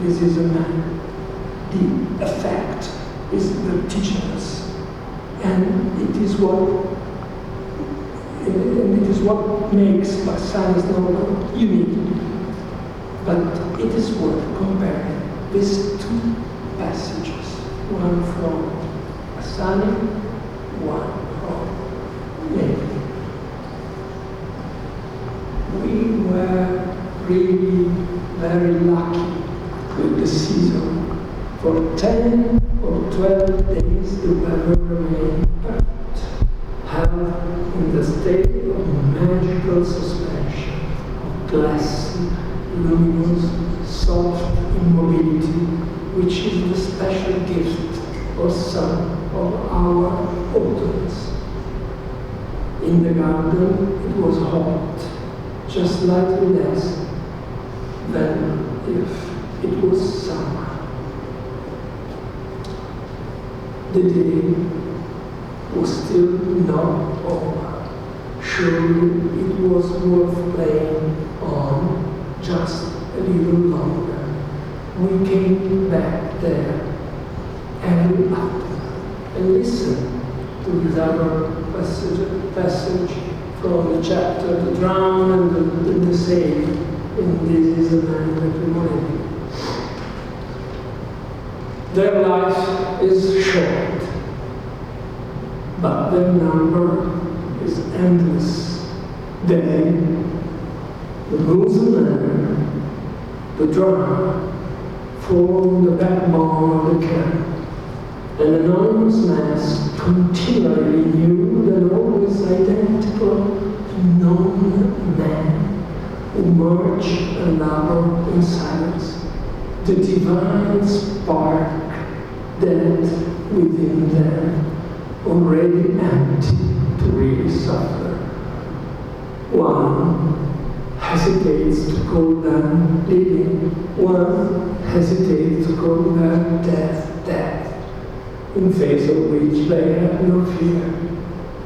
This Is a Man. The effect is vertiginous, and it is what makes Bassani's novel unique. But it is worth comparing these two passages, one from Bassani, one from Levi. We were really very lucky with the season. For 10 or 12 days will remain perfect, held in the state of magical suspension, of glassy, luminous, soft immobility, which is the special gift of some of our autumns. In the garden it was hot, just slightly less than if it was summer. The day was still not over. Surely it was worth playing on just a little longer. We came back there every afternoon and listened to this other passage from the chapter The Drowned and the Saved in This Is a Man That We Morning. Their life is short, but their number is endless. They, the Muslim, the drummer, form the backbone of the camp. An anonymous mass continually new and always identical known men who march and labor in silence. The divine spark dead within them, already empty to really suffer. One hesitates to call them living, one hesitates to call them death, in face of which they have no fear,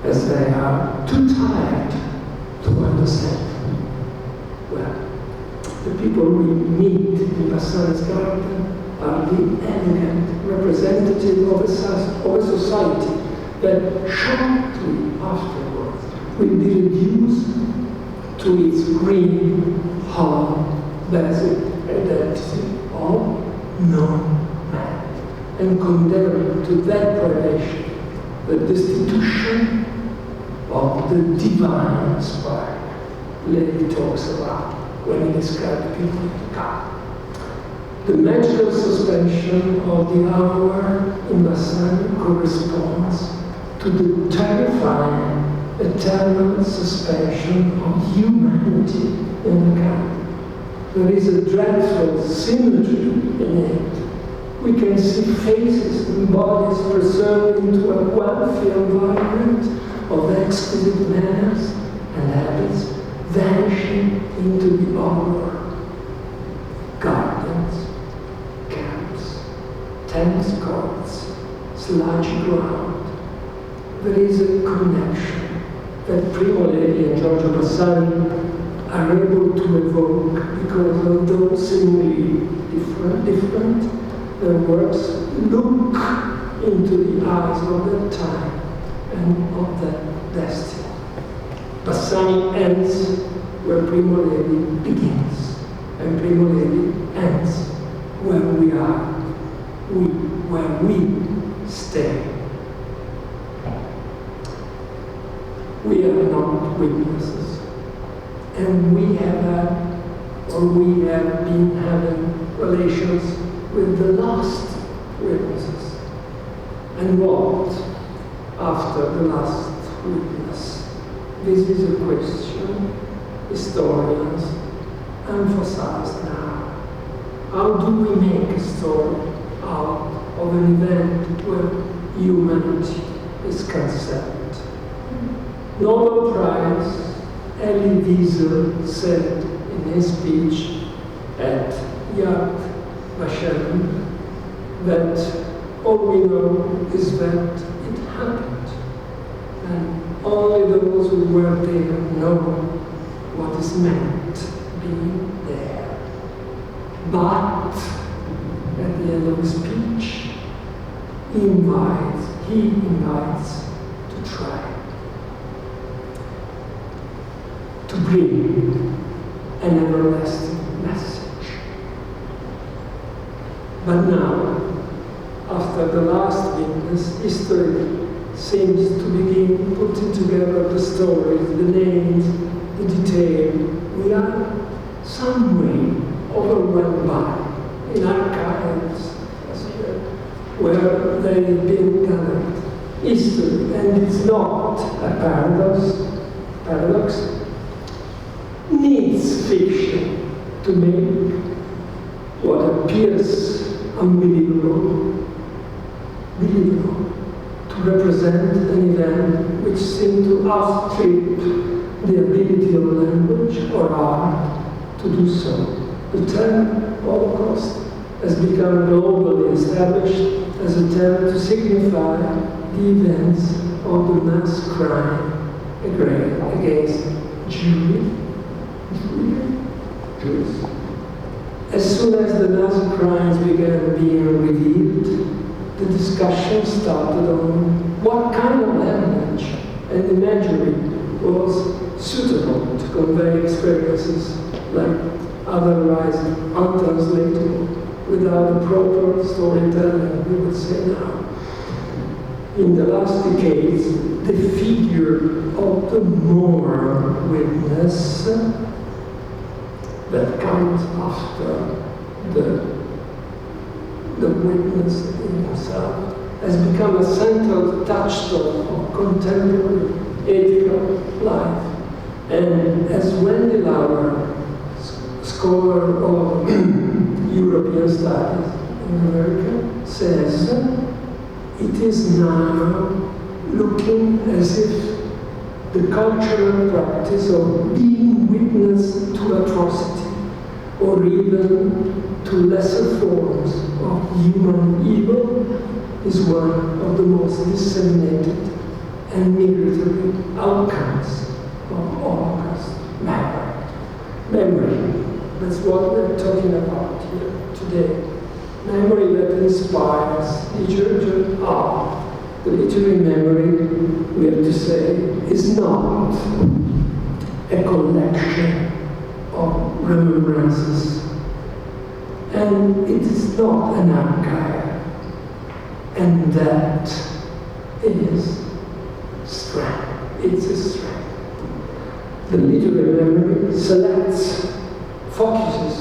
as they are too tired to understand. Well, the people we meet in Bassani's garden are the elegant representative of a society that shortly afterwards will be reduced to its green, hard, basic identity of non-man, and condemned to that privation, the destitution of the divine spark Levi talks about when he describes people in God. The magical suspension of the hour in the sun corresponds to the terrifying, eternal suspension of humanity in the camp. There is a dreadful symmetry in it. We can see faces and bodies preserved into a wealthy environment of exquisite manners and habits, vanishing into the other. Gardens, camps, tennis courts, sludgy ground. There is a connection that Primo Levi and Giorgio Bassani are able to evoke because although seemingly different, their works look into the eyes of that time and of that destiny. Bassani ends where Primo Levi begins, and Primo Levi ends where we are, where we stay. We are not witnesses, and we have been having relations with the last witnesses. And what after the last witness? This is a question historians emphasize now. How do we make a story out of an event where humanity is concerned? Nobel Prize Elie Wiesel said in his speech at Yad Vashem that all we know is that it happened, and only those who were there know what is meant being there. But at the end of his speech, he invites to try to bring an everlasting message. But now, after the last witness, history seems to begin putting together the stories, the names, the detail. We are some way overwhelmed by in archives where they've been gathered. history, and it's not a paradox, needs fiction to make what appears unbelievable, believable, to represent an event which seemed to outstrip the ability of language or art to do so. The term Holocaust has become globally established as a term to signify the events of the mass crime against Jews. As soon as the Nazi crimes began being revealed, the discussion started on what kind of language and imagery was suitable to convey experiences like otherwise untranslatable without a proper storytelling, we would say now. In the last decades, the figure of the moral witness that comes after the witness in himself has become a central touchstone of contemporary ethical life. And as Wendy Lauer, scholar of European studies in America, says, it is now looking as if the cultural practice of being witness to atrocity, or even to lesser forms of human evil, is one of the most disseminated and migratory outcomes of Holocaust memory. That's what we're talking about here today. Memory that inspires literature, art. The literary memory, we have to say, is not a collection of remembrances. And it is not an archive. And that is strength. It's a strength. The literary memory selects, focuses,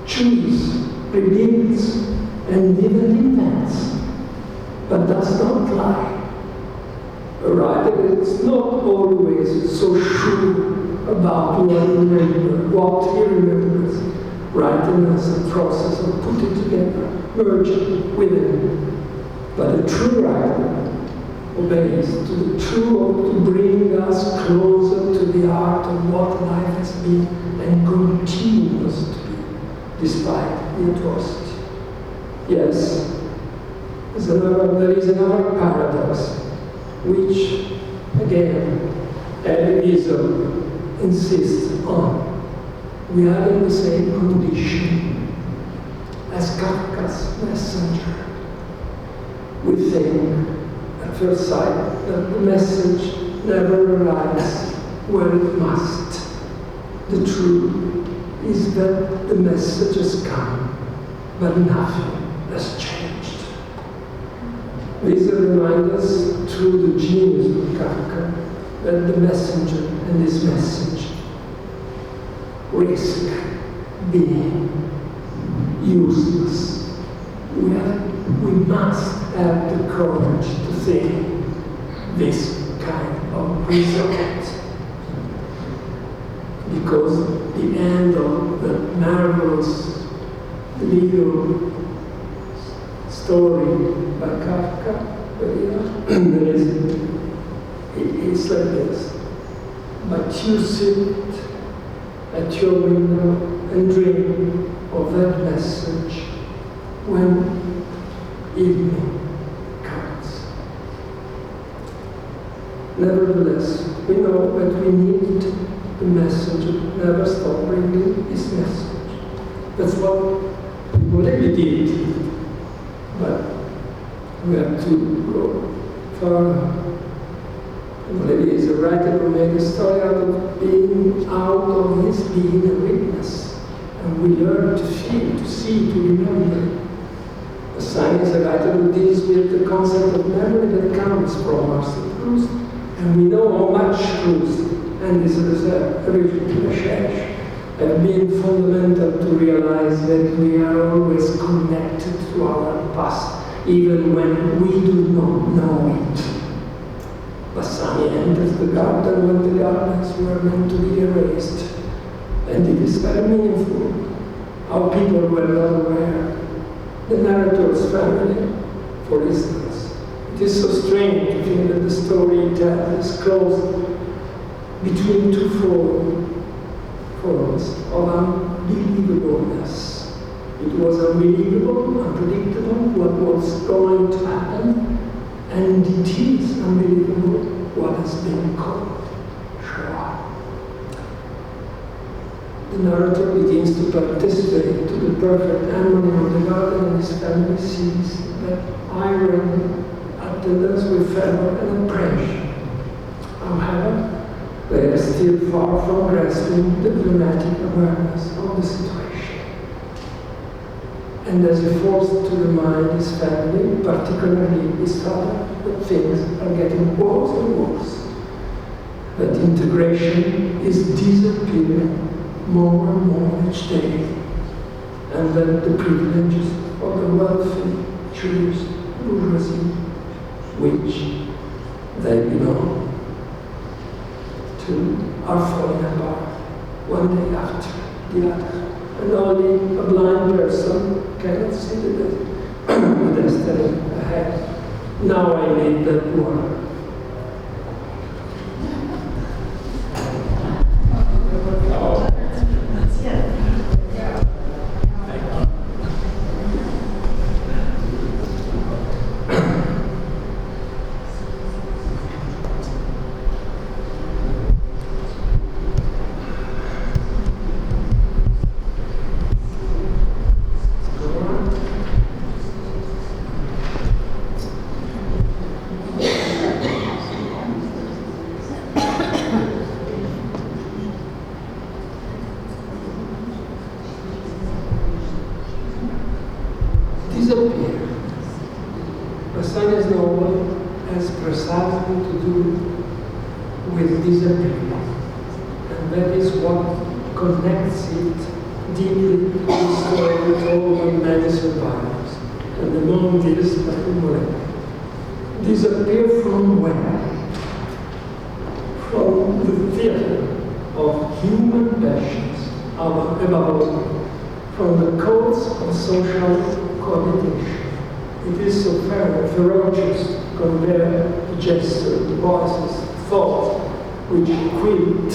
chooses, reveals, and even invents, but does not lie. A writer is not always so sure about what he remembers. Writing is a process of putting together, merging within. But a true writer obeys to the true, to bring us closer to the heart of what life has been and continues to be, despite the atrocity. Yes, there is another paradox, which, again, Elivism insists on. We are in the same condition as Kafka's Messenger. We think, at first sight, that the message never arrives where it must. The truth is that the message has come, but nothing has changed. This reminds us, through the genius of Kafka, that the messenger and his message risk being useless. We must have the courage to think this kind of result, because the end of the marvelous little story by Kafka, it's like this. But you sit at your window and dream of that message when evening comes. Nevertheless, we know that we need the messenger never stop bringing his message. That's what Cuculi did. But we have to go further. Cuculi is a writer who made a story out of his being a witness. And we learn to feel, to see, to remember. A science writer who deals with the concept of memory that comes from Marcel Proust. And we know how much Proust and his research have been fundamental to realize that we are always connected to our past, even when we do not know it. Bassani enters the garden when the gardens were meant to be erased. And it is very meaningful how people were not aware. The narrator's family, for instance. It is so strange to think that the story it tells is closed between two forms of unbelievableness. It was unbelievable, unpredictable, what was going to happen, and it is unbelievable what has been called Shoah. The narrator begins to participate to the perfect harmony of the garden, and his family sees that iron attendance with fervor and apprehension. However, they are still far from grasping the dramatic awareness of the situation. And as he forced to remind his family, particularly his father, that things are getting worse and worse, that integration is disappearing more and more each day, and that the privileges of the wealthy Jewish bourgeoisie, which they belong to, are falling apart one day after the other. And only a blind person cannot see the destiny ahead. Now I need that word. Disappear. Bassani's novel has precisely to do with disappearing, and that is what connects it deeply to the story told by many survivors, and among these by Molek. Disappear from where? From the theater of human passions, above all, from the codes of social cohabitation. It is so ferocious to compare the gesture, the voices, the thoughts, which quilt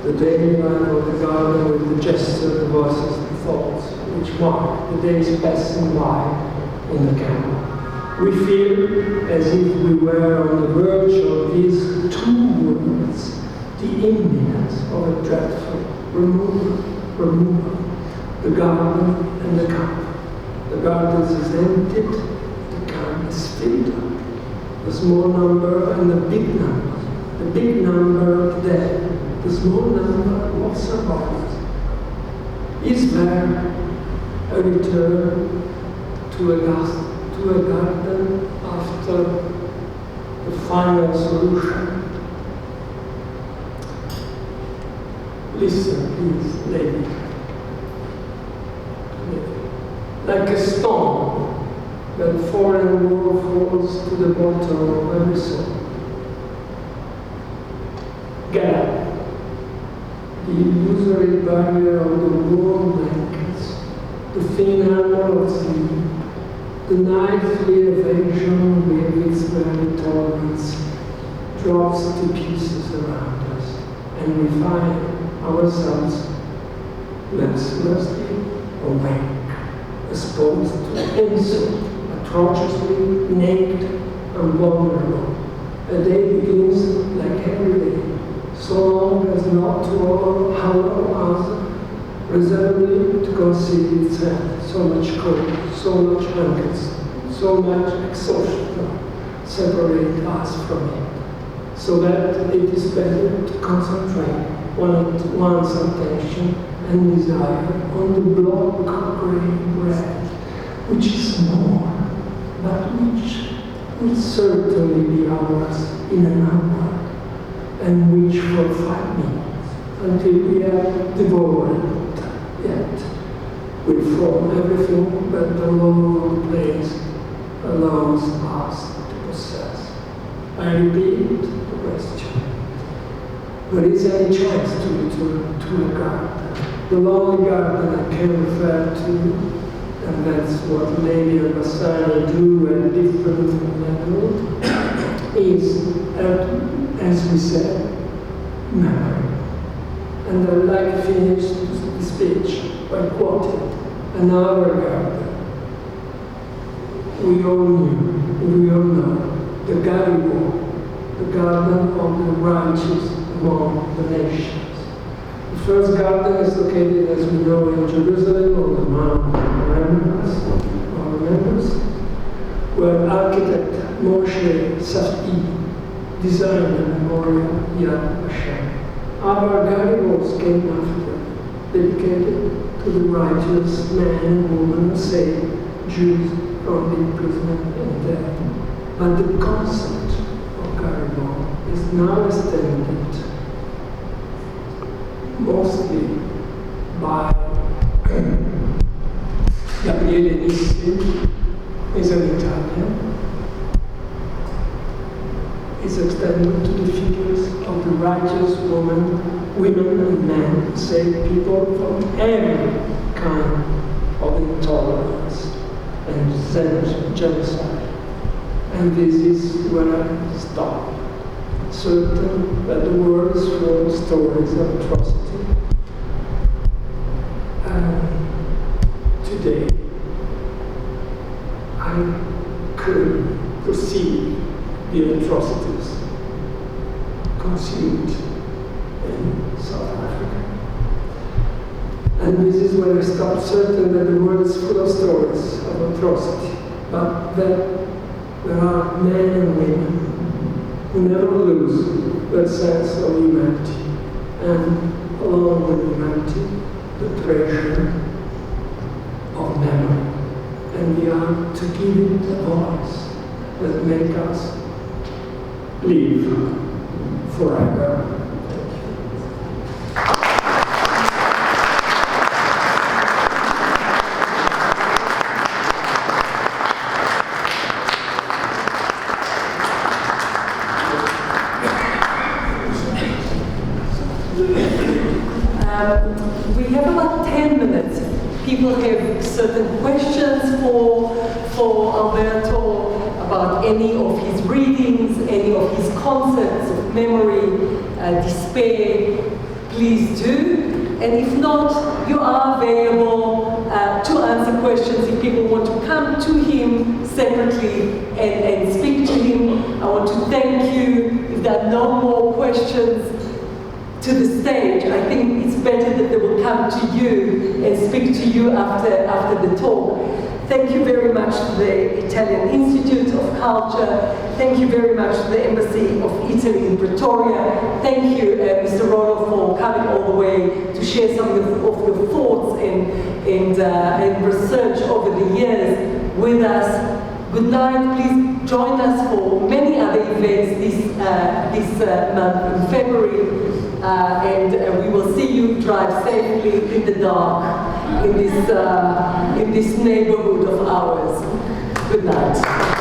the daily life of the garden with the gesture, the voices, the thoughts, which mark the days passing by in the camp. We feel as if we were on the verge of these two worlds, the imminence of a dreadful removal, the garden and the camp. The garden is emptied, the camp is filled up. The small number and the big number. The big number dead, the small number of survivors. Is there a return to a garden after the final solution? Listen, please, lady. Like a stone that foreign war falls to the bottom of every soul. Get up. The illusory barrier of the warm blankets, the thin armor of sleep, the nightly evasion with its very tolerance drops to pieces around us, and we find ourselves restlessly awake, exposed to insult, atrociously naked and vulnerable. A day begins like every day, so long as not to allow us reservedly to conceal itself. So much cold, so much hunger, so much exhaustion separate us from it, so that it is better to concentrate one's attention and desire on the block of grey bread, which is more, but which will certainly be ours in an hour, and which for 5 minutes, until we have devoured it, will form everything that the Lord place allows us to possess. I repeat the question. There is any chance to return to a garden? The lonely garden I can refer to, and that's what Levi and Bassani do at different levels, is, as we said, memory. And I'd like to finish the speech by quoting another garden. We all know, the Garibaldi, the garden of the righteous among the nations. The first garden is located, as we know, in Jerusalem on the Mount of Remembrance, where architect Moshe Safdie designed the memorial Yad Vashem. Our Garibaldis came after, dedicated to the righteous man and woman who saved Jews from the imprisonment and death. But the concept of Garibaldi is now extended mostly by Gabriele Nissi, is an Italian. It's extended to the figures of the righteous women and men who save people from every kind of intolerance and genocide. And this is where I stop. Certain that the world is full of stories of atrocity. Today, I could perceive the atrocities consumed in South Africa. And this is when I stopped certain that the world is full of stories of atrocity, but that there are men and women who never lose their sense of humanity, and along with humanity, the treasure of memory. And we are to give it a voice that make us live forever. We have about 10 minutes. People have certain questions for Alberto about any of his readings, any of his concepts of memory, despair. Please do. And if not, you are available to answer questions if people want to come to him separately and speak to him. I want to thank you. If there are no more questions to the stage, I think it's better that they will come to you and speak to you after the talk. Thank you very much to the Italian Institute of Culture. Thank you very much to the Embassy of Italy in Pretoria. Thank you, Mr. Rollo, for coming all the way to share some of your thoughts and research over the years with us. Good night. Please join us for many other events this month in February. And we will see you drive safely in the dark in this neighborhood of ours. Good night.